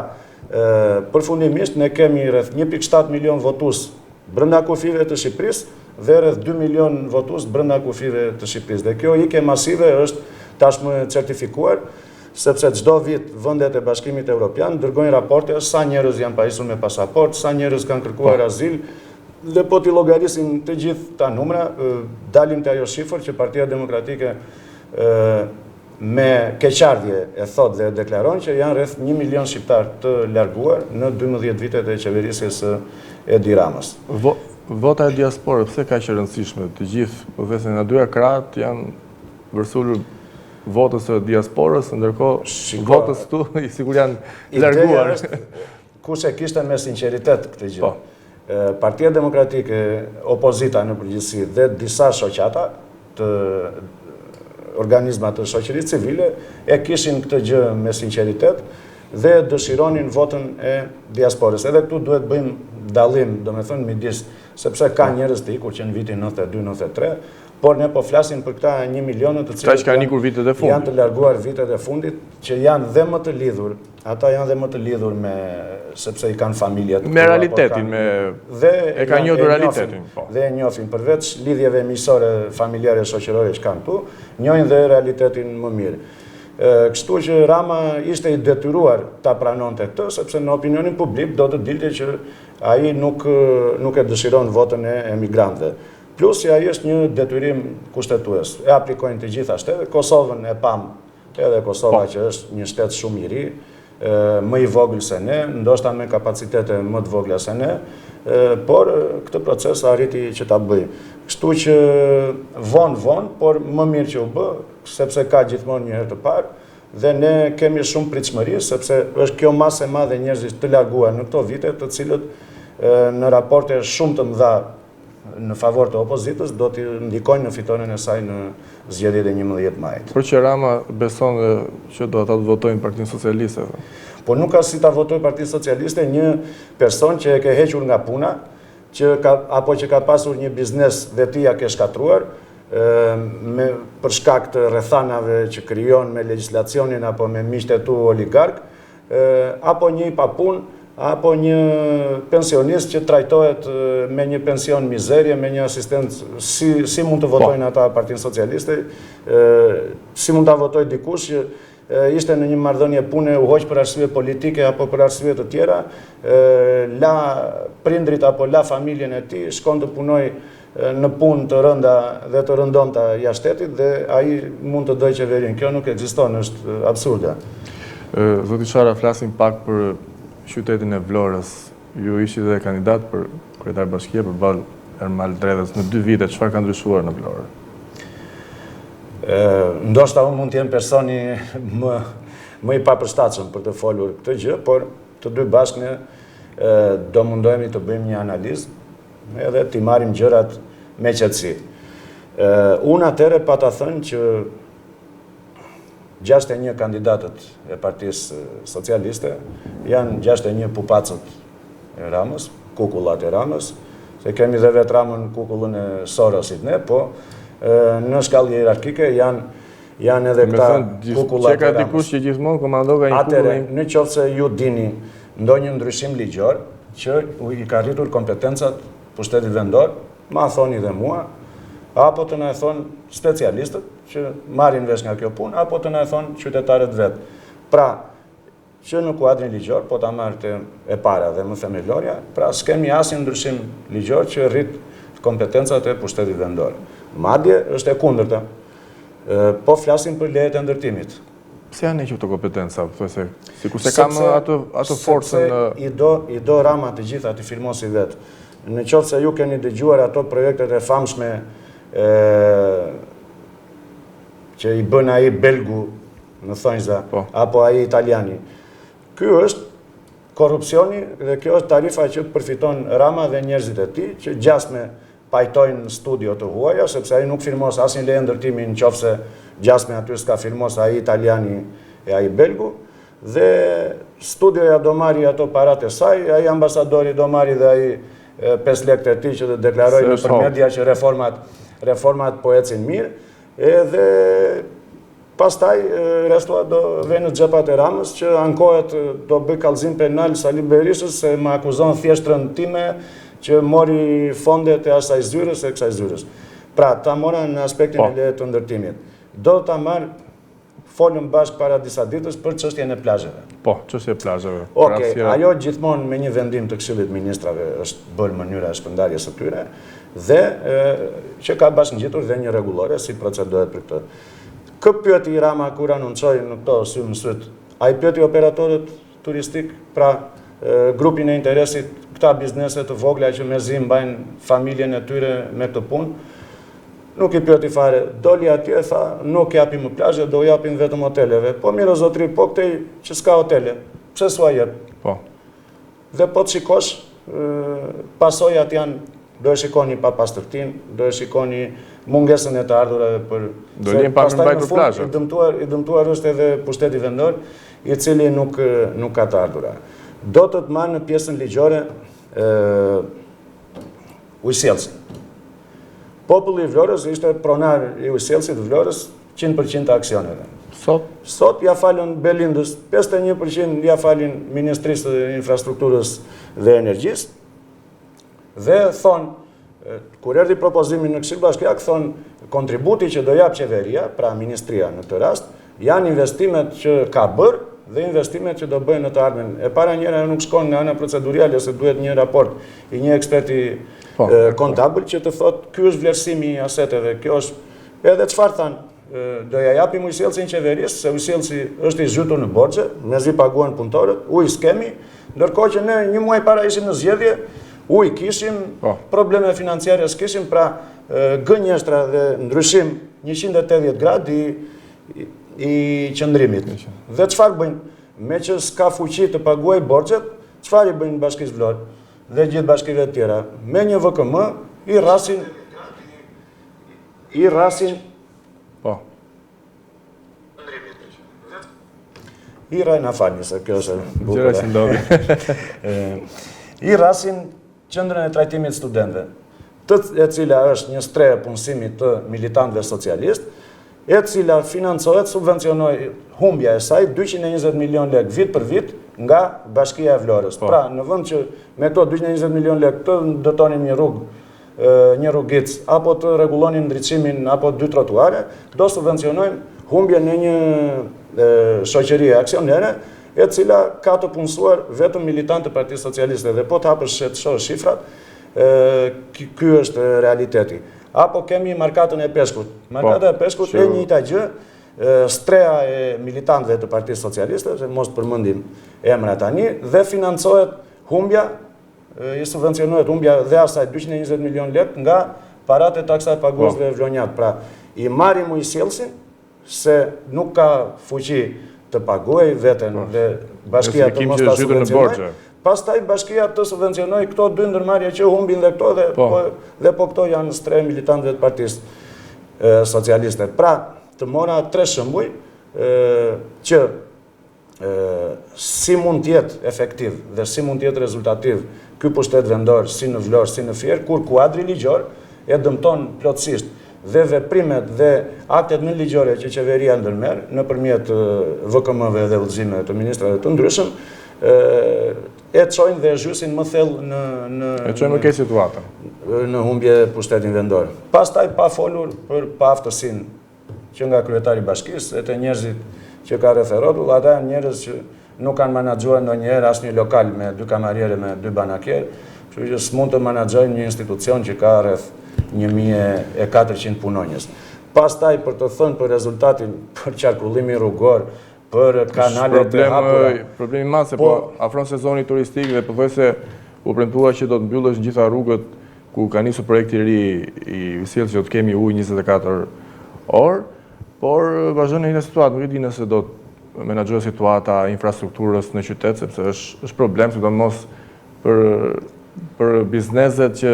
përfundimisht ne kemi rreth 1.7 milion votues brenda kufive të Shqipërisë dhe rreth 2 milion votues brenda kufive të Shqipërisë. Dhe kjo ikje masive është tashmë certifikuar, sepse çdo vit vendet e Bashkimit Evropian dërgojnë raporte sa njerëz janë pajisur me pasaport, sa njerëz kanë kërkuar azil, dhe po t'i llogarisim të gjithë ta numra, dalim te ajo shifër që Partia Demokratike me keqardhje e thot dhe deklaron që janë rreth 1 milion shqiptar të larguar në 12 vitet e qeverisjes së Edi Ramës. Vota e diasporës, pse ka që rëndësishme? Të gjithë, po thesë në dyja krahët janë vërsulur votës e diasporës, ndërkohë votës tu i sigur janë larguar. Ideja është, kush e kishte me sinqeritet këtë gjë. Partia Demokratike, opozita në përgjithësi dhe disa shoqata të organizmat të shoqërisë civile e kishin këtë gjë me sinqeritet dhe dëshironin votën e diasporës. Edhe këtu duhet bëjmë dallim, domethënë midis, sepse ka njerëz të ikur që në vitin 92-93, por ne po flasim për këta 1 milionë të cilët janë të larguar vitet e fundit, që janë dhe më të lidhur, ata janë dhe më të lidhur me, sepse i kanë familjet. Me realitetin, e ka njohur realitetin. Dhe e njohin, përveç lidhjeve miqësore, familjare, shoqërore që kanë tu, njohin dhe realitetin më mirë. Kështu që Rama ishte i detyruar ta pranonte këtë, sepse në opinionin publik do të dilte që ai nuk e dëshiron votën e emigrantëve. Plus, ai është një detyrim kushtetues. E aplikojnë të gjitha shtetet. Kosovën e pam, edhe Kosova që është një shtet shumë i ri, më i vogël se ne, ndoshta me kapacitete më të vogla se ne, por këtë proces arriti që ta bëj. Kështu që vonë, por më mirë që u bë, sepse ka gjithmonë një herë të parë, dhe ne kemi shumë pritshmëri, sepse është kjo masë e madhe njerëzish të larguar në këto vite, të cilët në raporte shumë të mëdha në favor të opozitës, do t'i ndikojnë në fitoren e saj në zgjedhjet e 11 majit. Por që Rama beson që do ata të votojnë Partinë Socialiste? Po nuk ka si ta votojë Partinë Socialiste një person që e ke hequr nga puna, apo që ka pasur një biznes dhe ti ja ke shkatruar, për shkak të rrethanave që krijon me legjislacionin apo me miqtë e tu oligark, apo një i papun, apo një pensionist që trajtohet me një pension mizerje, me një asistent, si mund të votojnë ata Partinë Socialiste, si mund të votojë dikush që ishte në një marrëdhënie pune, u hoq për arsye politike apo për arsye të tjera, la prindrit apo la familjen e tij, shkon të punoj në punë të rënda dhe të rëndonta jashtë shtetit dhe ai mund të dojë qeverinë. Kjo nuk ekziston, është absurde. Zoti Shara, flasim pak për qytetin e Vlorës. Ju ishit dhe kandidat për kryetar bashkie përballë Ermal Dredhës në 2 vite, çfarë ka ndryshuar në Vlorë? Ndoshta unë mund të jem personi më i papërshtatshëm për të folur këtë gjë, por të dy bashkë ne do mundohemi të bëjmë një analizë edhe t'i marrim gjërat me qetësi. Unë atëre pa ta thënë që 61 kandidatët e Partisë Socialiste janë 61 pupacët e Ramës, kukullat e Ramës, se kemi dhe vetë Ramën kukullën e Sorosit ne, po në shkallë hierarkike janë edhe këta kukullat e Ramës. Që ka dikush që gjithmonë komandova një kukull. Atëre, në qoftë se ju dini ndonjë ndryshim ligjor që i ka rritur kompetencat pushtetit vendor, ma thoni dhe mua, apo të na e thonë specialistët që marrin vesh nga kjo punë, apo të na e thonë qytetarët vetë. Pra, që në kuadrin ligjor, po ta marrë e para dhe më themelorja, pra s'kemi asnjë ndryshim ligjor që rrit kompetencat e pushtetit vendor. Madje është e kundërta. Po flasim për lejet e ndërtimit. Pse janë që këto kompetenca? Sikurse kam ato forcën i do Rama të gjitha të firmosi vetë. Në qoftë se ju keni dëgjuar ato projektet e famshme që i bën ai belgu në thonjza, apo ai italiani. Ky është korrupsioni dhe kjo është tarifa që përfiton Rama dhe njerëzit e tij që gjasme pajtojnë studio të huaja, sepse ai nuk firmos asnjë leje ndërtimi nëse gjasme aty s'ka firmos ai italiani e ai belgu, dhe studioja do marri ato parat e saj, ai ambasadori do marri dhe ai 5 lekë të tij që të deklarojnë për media që reformat po ecin mirë, edhe pastaj restua do vjen në xhepat e Ramës që ankohet do bëj kallëzim penal Sali Berishës se më akuzon thjeshtërën time që mori fondet e asaj zyrës e kësaj zyrës. Pra, ta mora në aspektin e leje të ndërtimit. Do ta marr folëm bashkë para disa ditës për çështjen e plazheve. Po, çështja e plazheve. Okej, ajo gjithmonë me një vendim të Këshillit Ministrave është bërë mënyra e shpërndarjes së tyre dhe që ka bashkëngjitur dhe një rregullore si procedohet për këtë. Kë pyeti Rama kur anoncoi në këto sy më syt, ai pyeti operatorët turistik, pra grupin e interesit, këta biznese të vogla që mezi mbajnë familjen e tyre me këtë punë. Nuk i pyeti fare, doli atje, tha, nuk japim më plazhe, do japim vetëm hoteleve. Po mirë o zotri, po këtej që s'ka hotele, pse s'ua jep? Po. Dhe po të shikosh, pasojat janë, do e shikoni pa pastërtin, do e shikoni mungesën e të ardhurave për... Do linë pa mbajtur plazhet. I dëmtuar është edhe pushteti vendor, i cili nuk ka të ardhura. Do të të marrë në pjesën ligjore ujësjellësin. Populli i Vlorës ishte pronar i ujësjellësit të Vlorës 100% të aksioneve. Sot ja falën Belindës, 51% ja falin Ministrisë të Infrastrukturës dhe Energjisë, dhe thonë, kur erdhi propozimi në Këshill Bashkiak, thonë kontributi që do jap qeveria, pra ministria në këtë rast, janë investimet që ka bërë dhe investimet që do bëjnë në të ardhmen. E para njëra nuk shkon në ana procedurale se duhet një raport i një eksperti kontabël që të thotë ky është vlerësimi i aseteve, kjo është edhe çfarë thanë, do ja japim ujësjellësin qeverisë, se ujësjellësi është i zhytur në borxhe, mezi paguan punëtorët, ujë skemi, ndërkohë që ne një muaj para ishim në zgjedhje, ujë kishim, probleme financiare s'kishim, pra gënjeshtra dhe ndryshim 180 gradë i qëndrimit. Dhe çfarë bëjnë? Me që s'ka fuqi të paguaj borxhet, çfarë i bëjnë Bashkisë Vlorë dhe gjithë bashkive të tjera? Me një VKM i rasin po. I rajnë afani, se kjo është gjëra që ndodhin. I rasin qendrën e trajtimit studentëve, e cila është një strehë punësimit të militantëve socialistë, e cila financohet, subvencionoj humbja e saj 220 milion lek vit për vit nga Bashkia e Vlorës. Pra, në vend që me këto 220 milion lek të dëtonin një rrugic, apo të rregullonin ndriçimin apo 2 trotuare, do subvencionojmë humbjen e një shoqërie aksionere, e cila ka të punësuar vetëm militantë të Partisë Socialiste, dhe po të hapësh të shohësh shifrat, ky është realiteti. Apo kemi markatën e Peshkut. Markata e Peshkut e njëjta gjë, streha e militantëve të Partisë Socialiste, se mos përmendim emra tani, dhe financohet humbja i subvencionohet humbja dhe asaj 220 milion lek nga parat e taksat pagues dhe vlonjat. Pra, i marrim u i sjellsin se nuk ka fuqi të paguaj veten dhe bashkia të mos ta subvencionojë. Pastaj bashkia të subvencionojë këto dy ndërmarrje që humbin dhe këto dhe po këto janë stre militantëve të Partisë Socialiste. Pra, të mora 3 shembuj që si mund të jetë efektiv dhe si mund të jetë rezultativ ky pushtet vendor si në Vlorë si në Fier, kur kuadri ligjor e dëmton plotësisht dhe veprimet dhe aktet nënligjore që qeveria ndërmerr nëpërmjet VKM-ve dhe udhëzimeve të ministrave të ndryshëm e çojnë dhe zhysin më thellë e çojnë më keq situatën në humbje pushtetin vendor. Pastaj pa folur për paaftësinë që nga kryetari i bashkisë e të njerëzit që ka rreth rrotull, ata janë njerëz që nuk kanë menaxhuar ndonjëherë asnjë lokal me 2 kamariere me 2 banakierë, kështu që s'mund të menaxhojnë një institucion që ka rreth 1400 punonjës. Pastaj për të thënë për rezultatin për qarkullimin rrugor, për kanalet e hapura. Problemi madh se po afron sezoni turistik dhe pothuajse u premtua që do të mbyllesh gjitha rrugët ku ka nisur projekti i ri i sjelljes që do të kemi ujë 24 orë, por vazhdon në një situatë, nuk e di nëse do të menaxhohet situata e infrastrukturës në qytet, sepse është problem, sidomos për bizneset që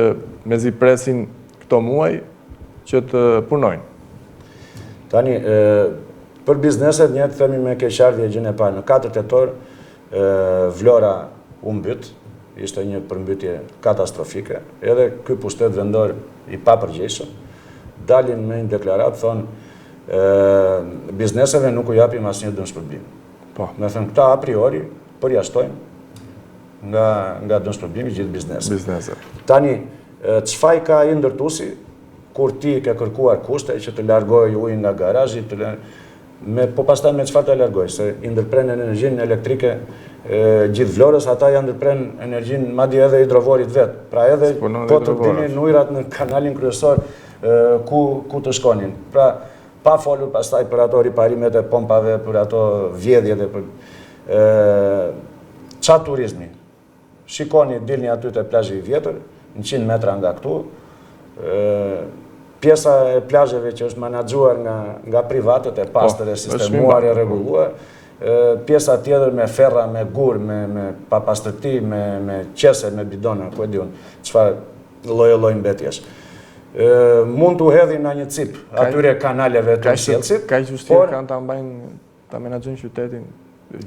mezi presin këto muaj që të punojnë. Tani, për bizneset një të themi me keqardhje gjën e parë. Në 4 tetor Vlora u mbyt, ishte një përmbytje katastrofike, edhe ky pushtet vendor i papërgjegjshëm dalin me një deklaratë, thonë bizneseve nuk u japim asnjë dëmshpërblim. Po. Me thënë këta a priori përjashtojnë nga dëmshpërbimi gjithë bizneset. Tani, çfarë ka ai ndërtuesi kur ti ke kërkuar kushte që të largojë ujin nga garazhi, po pastaj me çfarë ta largojë, se i ndërpren energjinë elektrike gjithë Vlorës, ata janë ndërpren energjinë madje edhe hidrovorit vet. Pra edhe po të dinin ujrat në kanalin kryesor ku të shkonin. Pra, pa folur pastaj për ato riparimet e pompave, për ato vjedhjet e për çfarë turizmi. Shikoni, dilni aty te plazhi i vjetër, 100 metra nga këtu, pjesa e plazheve që është menaxhuar nga privatët e pastër e sistemuar e rregulluar, pjesa tjetër me ferra, me gur, me papastërti, me qese, me bidona, ku e diun, çfarë lloj mbetjesh. Mund të hedhin në një cip atyre kanaleve të sjellësit. Ka vështirë kanë ta mbajnë, ta menaxhojnë qytetin,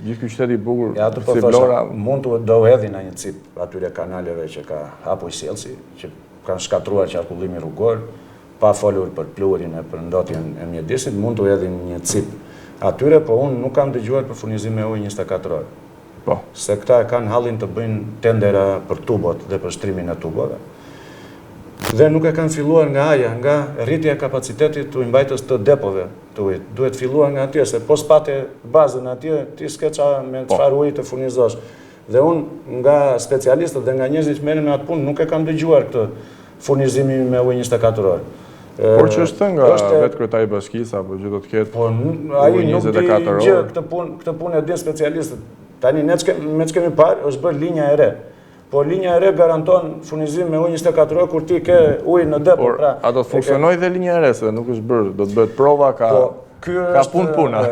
gjithë ky qytet i bukur si Vlora. Mund të hedhin në një cip atyre kanaleve që ka hapur sjellësi, që kanë shkatruar qarkullimin rrugor, pa folur për pluhurin e për ndotjen e mjedisit, mund të hedhin një cip atyre, po unë nuk kam dëgjuar për furnizim me ujë 24 orë. Po. Se këta kanë hallin të bëjnë tendera për tubot dhe për shtrimin e tubove. Dhe nuk e kanë filluar nga aja, nga rritja e kapacitetit të mbajtjes të depove të ujit. Duhet filluar nga atje, se po s'pate bazën atje, ti s'ke me çfarë ujit të furnizosh. Dhe unë nga specialistët dhe nga njerëzit që merren me atë punë nuk e kam dëgjuar këtë furnizimin me ujë 24 orë. Por që është nga vetë kryetari i bashkisë apo gjë do të ketë. Po ai nuk di gjë këtë punë e din specialistët. Tani ne me ç'kemi parë është bërë linja e re. Po linja e re garanton furnizim me ujë 24 orë kur ti ke ujë në depo. Por a do të funksionojë dhe linja e re, se nuk është bërë, do të bëhet prova, ka punë.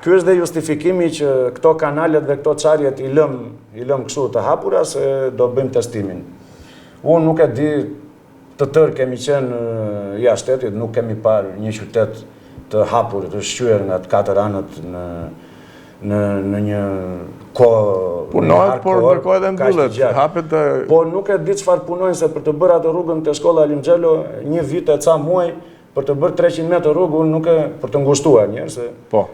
Ky është dhe justifikimi që këto kanalet dhe këto çarjet i lëm kështu të hapura se do bëjmë testimin. Unë nuk e di, të tërë kemi qenë jashtë shtetit, nuk kemi parë një qytet të hapur, të shqyer nga të 4 anët në një kohë. Punohet, por ndërkohë edhe mbyllet. Hapet. Po nuk e di çfarë punojnë, se për të bërë atë rrugën te shkolla Alimxhelo, një vit e ca muaj për të bërë 300 metra rrugë, nuk e për të ngushtuar njerëz, se po.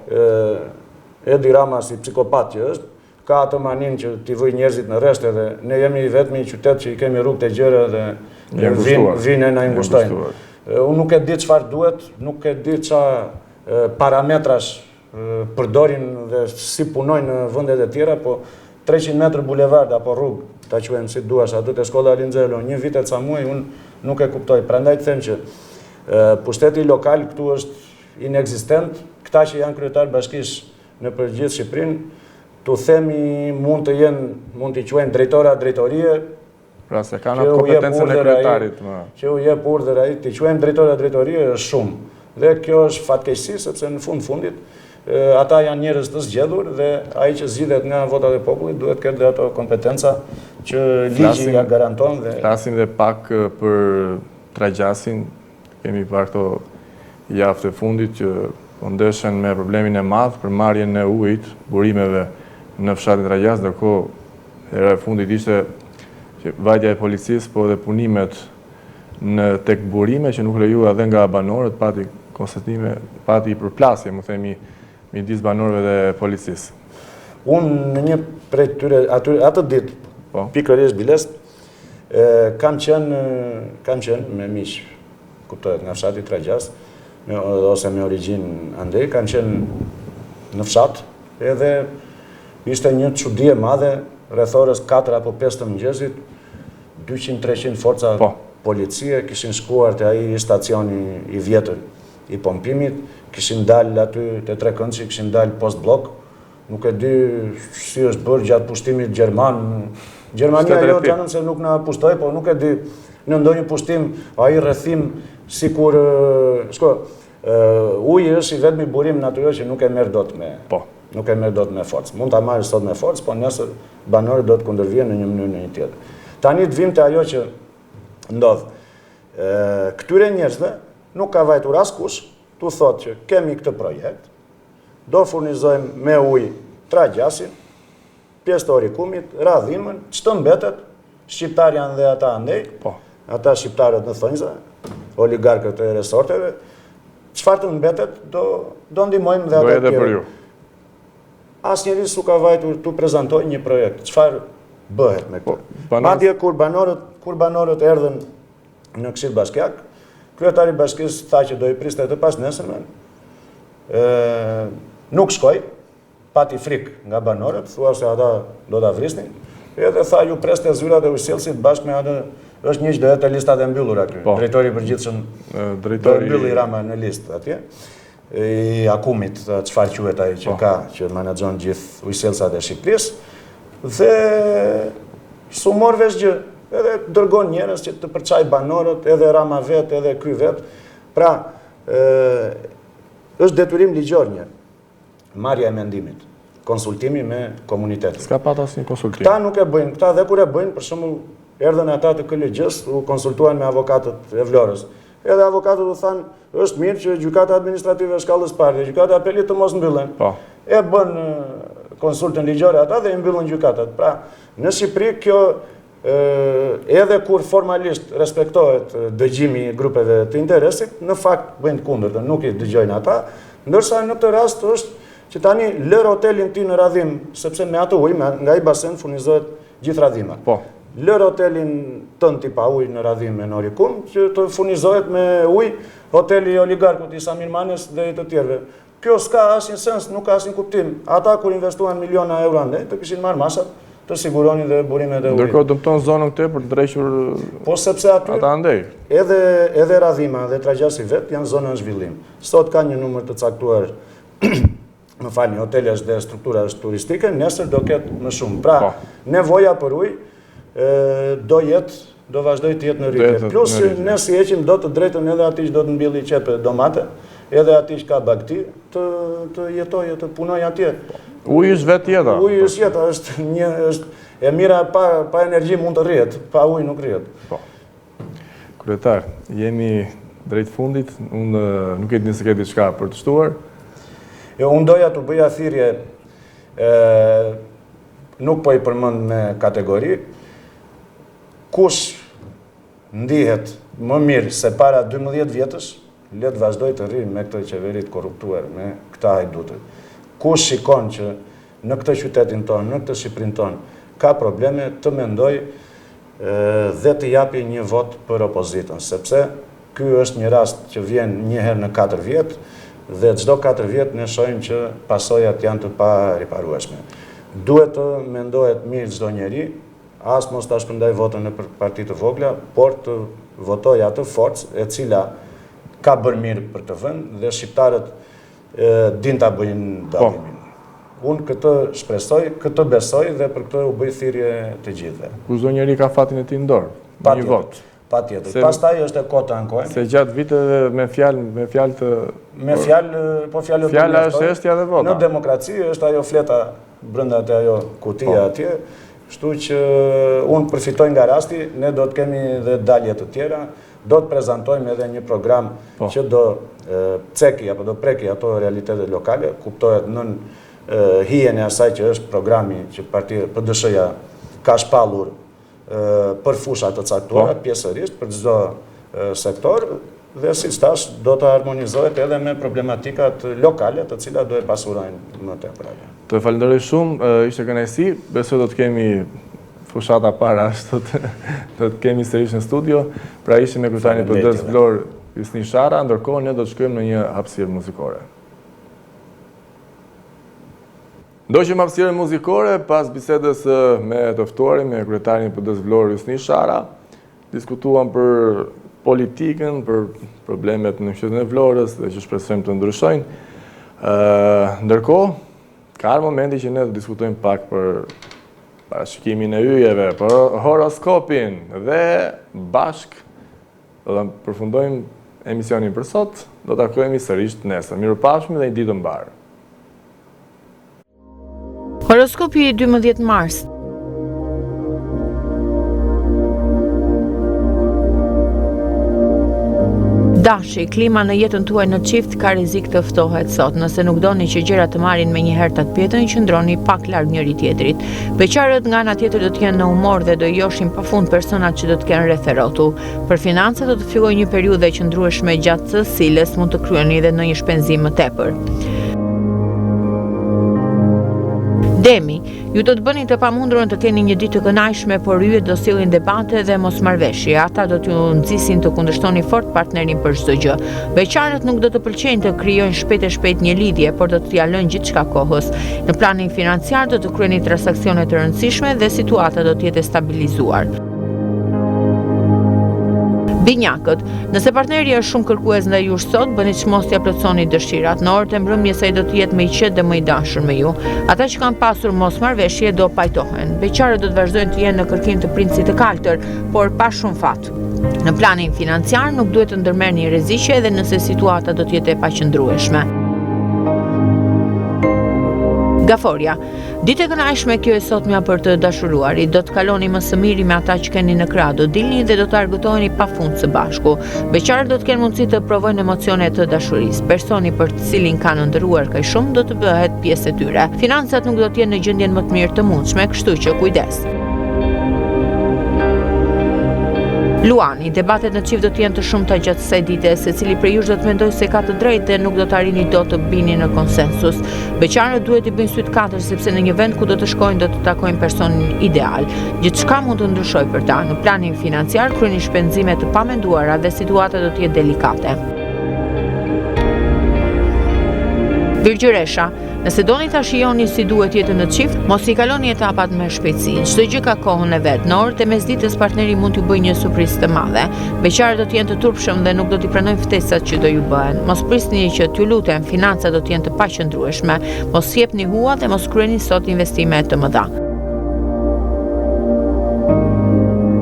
Edi Rama si psikopat që është, ka atë manin që t'i vëj njerëzit në rreshtë, dhe ne jemi vetëm një qytet që i kemi rrugë të gjera dhe vinë na i ngushtojnë. Unë nuk e di çfarë duhet, nuk e di çfarë parametrash përdorin dhe si punojnë në vendet e tjera, po 300 metrë bulevard apo rrugë, ta quajmë si duash, aty te shkolla Alimxhelo, një vit e ca muaj, unë nuk e kuptoj. Prandaj të them që pushteti lokal këtu është inekzistent. Këta që janë kryetar bashkisë në përgjithë Shqipërinë, tu themi mund t'i quajnë drejtora drejtorie, Pra se kanë kompetencën e kryetarit. Që u jep urdhër ai, ti quajmë drejtorë drejtorie është shumë. Dhe kjo është fatkeqësi sepse në fundit ata janë njerëz të zgjedhur dhe ai që zgjidhet nga votat e popullit duhet ketë dhe ato kompetenca që ligji ja garanton dhe flasim dhe pak për Tragjasin. Kemi parë këto javë të fundit që ndeshen me problemin e madh për marrjen e ujit, burimeve në fshatin Tragjas, ndërkohë era e fundit ishte që vajtja e policisë, po dhe punimet në tek burime që nuk lejuar edhe nga banorët, pati konstatime, pati përplasje, më themi, midis banorëve dhe policisë. Unë në një prej tyre, atë ditë, pikërisht biles, kam qenë me miq, kuptohet, nga fshati Tragjas, ose me origjinë andej, kam qenë në fshat, edhe ishte një çudi e madhe, rreth orës 4 apo 5 të mëngjesit, 200-300 forca policie kishin shkuar te ai stacioni i vjetër i pompimit, kishin dalë aty te Trekëndshi, kishin dalë post blok. Nuk e di si është bërë gjatë pushtimit gjerman. Gjermania jo janëm se nuk na pushtoi, po nuk e di në ndonjë pushtim ai rrethim sikur uji është i vetmi burim natyror që nuk e merr dot me nuk e merr dot me forcë. Mund ta marrë sot me forcë, po nesër banorët do të kundërvijnë në një mënyrë në një tjetër. Tani të vim te ajo që ndodh. Këtyre njerëzve nuk ka vajtur askush, tu thotë që kemi këtë projekt, do furnizojmë me ujë Tragjasin, pjesë të Orikumit, Radhimën, ç'të mbetet, shqiptar janë dhe ata andej, ata shqiptarët në thonjza, oligarkët e resorteve, çfarë të mbetet, do ndihmojmë dhe ata tjerë. Asnjëri s'u ka vajtur tu prezantojë një projekt. Çfarë bëhet me këtë? Madje kur banorët erdhën në Këshill Bashkiak, kryetari i bashkisë tha që do i priste të pas nesërmen. Nuk shkoi, pati frikë nga banorët, thua se ata do ta vrisnin. Edhe tha ju preste zyrat e ujësjellësit bashkë me atë, është një që do jetë listat e mbyllura këtu. Drejtori i përgjithshëm do mbylli Rama në listë atje. I Akumit, çfarë quhet ai që ka, që menaxhon gjithë ujësjellësat e Shqipërisë, dhe s'u mor vesh gjë, edhe dërgon njerëz që të përçaj banorët, edhe Rama vet, edhe ky vet. Pra, është detyrim ligjor një marrja e mendimit, konsultimi me komunitetin. S'ka pat asnjë konsultim. Këta nuk e bëjnë, këta dhe kur e bëjnë, për shembull, erdhën ata të KLG-s, u konsultuan me avokatët e Vlorës. Edhe avokatët u thanë, është mirë që gjykata administrative e shkallës parë, gjykata apelit të mos mbyllen. E bën konsultën ligjore ata dhe i mbyllën gjykatat. Pra, në Shqipëri kjo edhe kur formalisht respektohet dëgjimi i grupeve të interesit, në fakt bëjnë të kundërtën, nuk i dëgjojnë ata, ndërsa në këtë rast është që tani lër hotelin ti në Radhim, sepse me atë ujë, nga ai basen furnizohet gjithë Radhima. Lër hotelin tënd ti pa ujë në Radhim e në Orikum, që të furnizohet me ujë hoteli i oligarkut i Samir Manes dhe i të tjerëve. Kjo s'ka asnjë sens, nuk ka asnjë kuptim. Ata kur investuan miliona euro andej, të kishin marrë masat të siguronin dhe burimet e ujit. Ndërkohë dëmton zonën këtë për të drejtur ata andej. Edhe Radhima dhe Tragjasi vet janë zona në zhvillim. Sot ka një numër të caktuar më falni, hotelesh dhe strukturash turistike, nesër do ketë më shumë. Pra, nevoja për ujë do vazhdoj të jetë në rritje. Plus, ne si heqim do të drejtën edhe ati që do të mbylli qepe domate, edhe ati që ka bagti, të jetoj, të punoj atje. Uji është vetë jeta. Uji është jeta, është e mira pa energji mund të rrihet, pa ujë nuk rrihet. Kryetar, jemi drejt fundit, unë nuk e di nëse ke diçka për të shtuar. Jo, unë doja të bëja thirrje, nuk po i përmend me kategori, kush ndihet më mirë se para 12 vjetësh, le të vazhdoj të rri me këtë qeveri të korruptuar, me këta hajdutët. Kush shikon që në këtë qytetin tonë, në këtë Shqipërinë tonë, ka probleme të mendoj dhe të japi një vot për opozitën, sepse ky është një rast që vjen një herë në 4 vjet dhe çdo 4 vjet ne shohim që pasojat janë të pariparueshme. Duhet të mendohet mirë çdo njeri, as mos ta shpërndaj votën në parti të vogla, por të votoj atë forcë e cila ka bërë mirë për të vend dhe shqiptarët din ta bëjnë dallimin. Unë këtë shpresoj, këtë besoj dhe për këtë u bëj thirrje të gjithëve. Çdo njeri ka fatin e tij në dorë, me një vot. Patjetër. Pastaj është e kota ankojmë. Se gjatë viteve me fjalë të Fjala është heshtja dhe vota. Në demokraci është ajo fleta brenda te ajo kutia atje. Kështu që unë përfitoj nga rasti, ne do të kemi dhe dalje të tjera, do të prezantojmë edhe një program që do ceki apo do preki ato realitetet lokale, kuptohet nën hijen e asaj që është programi që partia PDSH-ja ka shpallur për fusha të caktuara, pjesërisht për çdo sektor, dhe siç thash do të harmonizohet edhe me problematikat lokale të cilat do e pasurojnë më tepër. Të falenderoj shumë, ishte kënaqësi, besoj do të kemi fushata para ashtu do të kemi sërish në studio. Pra ishim me kryetarin e PD-s Vlorë Hysni Shara, ndërkohë ne do të shkojmë në një hapësirë muzikore. Ndoqëm hapësirën muzikore pas bisedës me të ftuarin me kryetarin e PD-s Vlorë Hysni Shara, diskutuam për politikën, për problemet në qytetin e Vlorës dhe që shpresojmë të ndryshojnë. Ndërkohë, ka momenti që ne të diskutojmë pak për parashikimin e yjeve, për horoskopin dhe bashk do të përfundojmë emisionin për sot, do të takohemi sërish nesër. Mirupafshim dhe një ditë të mbarë. Horoskopi 12 mars. Dashi, klima në jetën tuaj në çift ka rrezik të ftohet sot. Nëse nuk doni që gjërat të marrin me një herë tatpjetën, qëndroni pak larg njëri tjetrit. Beqarët nga ana tjetër do të jenë në humor dhe do joshin pafund personat që do të kenë rreth rrotull. Për financat do të fillojë një periudhë e qëndrueshme gjatë së cilës mund të kryeni edhe ndonjë shpenzim më tepër. Demi, ju do të bëni të pamundurën të keni një ditë të kënaqshme, por yjet do sillin debate dhe mosmarrveshje. Ata do t'ju nxisin të kundërshtoni fort partnerin për çdo gjë. Beqarët nuk do të pëlqejnë të krijojnë shpejt një lidhje, por do t'ia lënë gjithçka kohës. Në planin financiar do të kryeni transaksione të rëndësishme dhe situata do të jetë stabilizuar. Binjakët, nëse partneri është shumë kërkues ndaj jush sot, bëni çmos t'ia plotësoni dëshirat. Në orët e mbrëmjes ai do të jetë më i qetë dhe më i dashur me ju. Ata që kanë pasur mosmarrveshje do pajtohen. Beqarët do të vazhdojnë të jenë në kërkim të princit të kaltër, por pa shumë fat. Në planin financiar nuk duhet të ndërmerrni rreziqe edhe nëse situata do të jetë e paqëndrueshme. Gaforia, ditë e kënaqshme kjo e sotmja për të dashuruarit, do të kaloni më së miri me ata që keni në krah, do dilni dhe do të argëtoheni pafund së bashku. Beqarët do të kenë mundësi të provojnë emocione të dashurisë. Personi për të cilin kanë ndërruar kaq shumë do të bëhet pjesë e tyre. Financat nuk do të jenë në gjendjen më të mirë të mundshme, kështu që kujdes. Luani, debatet në çift do të jenë të shumta gjatë kësaj dite, secili prej jush do të mendojë se ka të drejtë dhe nuk do të arrini dot të bini në konsensus. Beqarët duhet të bëjnë sy të katër sepse në një vend ku do të shkojnë do të takojnë personin ideal. Gjithçka mund të ndryshojë për ta. Në planin financiar kryeni shpenzime të pamenduara dhe situata do të jetë delikate. Virgjëresha, nëse doni ta shijoni si duhet jetën në çift, mos i kaloni etapat me shpejtësi. Çdo gjë ka kohën e vet. Në orët e mesditës partneri mund t'ju bëjë një surprizë të madhe. Beqarët do të jenë të turpshëm dhe nuk do t'i pranojnë ftesat që do ju bëhen. Mos prisni që t'ju lutem, financat do të jenë të paqëndrueshme. Mos jepni hua dhe mos kryeni sot investime të mëdha.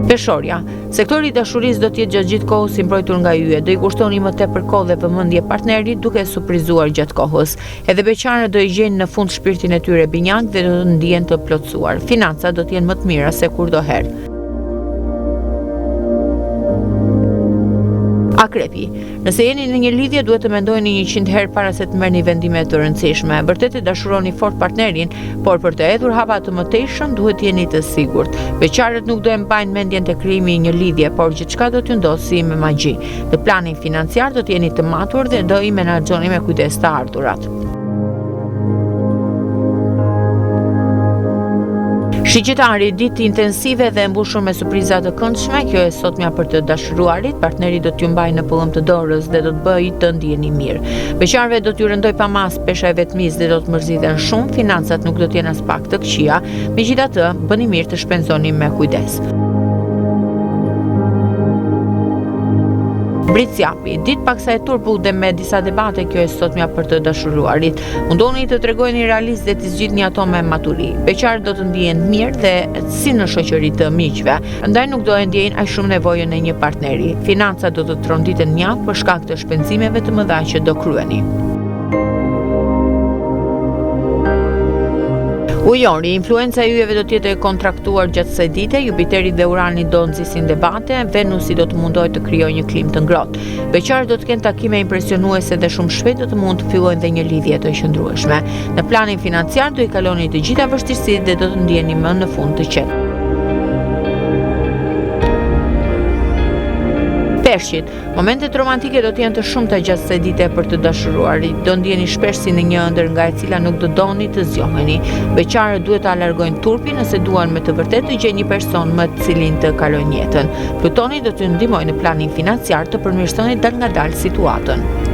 Peshorja, sektori i dashurisë do të jetë gjatë gjithë kohës i mbrojtur nga yje, do i kushtoni më tepër kohë dhe vëmendje partnerit duke surprizuar gjatë kohës. Edhe beqarët do i gjejnë në fund shpirtin e tyre binjak dhe do të ndihen të plotësuar. Financat do të jenë më të mira se kurdoherë. Akrepi, nëse jeni në një lidhje duhet të mendojeni 100 herë para se të merrni vendime të rëndësishme. Vërtet e dashuroni fort partnerin, por për të hedhur hapa të mëtejshëm duhet jeni të sigurt. Beqarët nuk do e mbajnë mendjen te krijimi i një lidhje, por gjithçka do t'ju ndodhë me magji. Në planin financiar do të jeni të matur dhe do i menaxhoni me kujdes të ardhurat. Shigjetari, ditë intensive dhe mbushur me surpriza të këndshme, kjo e sotmja për të dashuruarit, partneri do t'ju mbajë në pëllëm të dorës dhe do të bëjë të ndjeni mirë. Beqarëve do t'ju rëndoj pa mas pesha e vetmisë dhe do të mërziten shumë, financat nuk do t'jenë as pak të këqija, megjithatë, bëni mirë të shpenzoni me kujdes. Brit Sjapi, ditë paksa e turpu dhe me disa debate, kjo e sotmja për të dashuruarit. Mundoni të tregojeni realist dhe të zgjidhni ato me maturi. Beqarët do të ndihen mirë dhe si në shoqëri të miqve, ndaj nuk do e ndjejnë aq shumë nevojën e një partneri. Financat do të tronditen mjaft për shkak të shpenzimeve të mëdha që do kryeni. Ujori, influenca e yjeve do të jetë e kontraktuar gjatë kësaj dite, Jupiteri dhe Urani do nxisin debate, Venusi do të mundohet të krijojë një klimë të ngrohtë. Beqarët do të kenë takime impresionuese dhe shumë shpejt do të mund të fillojnë dhe një lidhje të qëndrueshme. Në planin financiar do i kaloni të gjitha vështirësitë dhe do të ndjeni më në fund të qetë. Peshqit, momentet romantike do të jenë të shumta gjatë kësaj dite për të dashuruarit. Do ndjeni shpesh si në një ëndër nga e cila nuk do doni të zgjoheni. Beqarët duhet të alargojnë turpin nëse duan me të vërtetë të gjejnë një person me të cilin të kalojnë jetën. Plutoni do t'ju ndihmojë në planin financiar të përmirësoni dal nga dal situatën.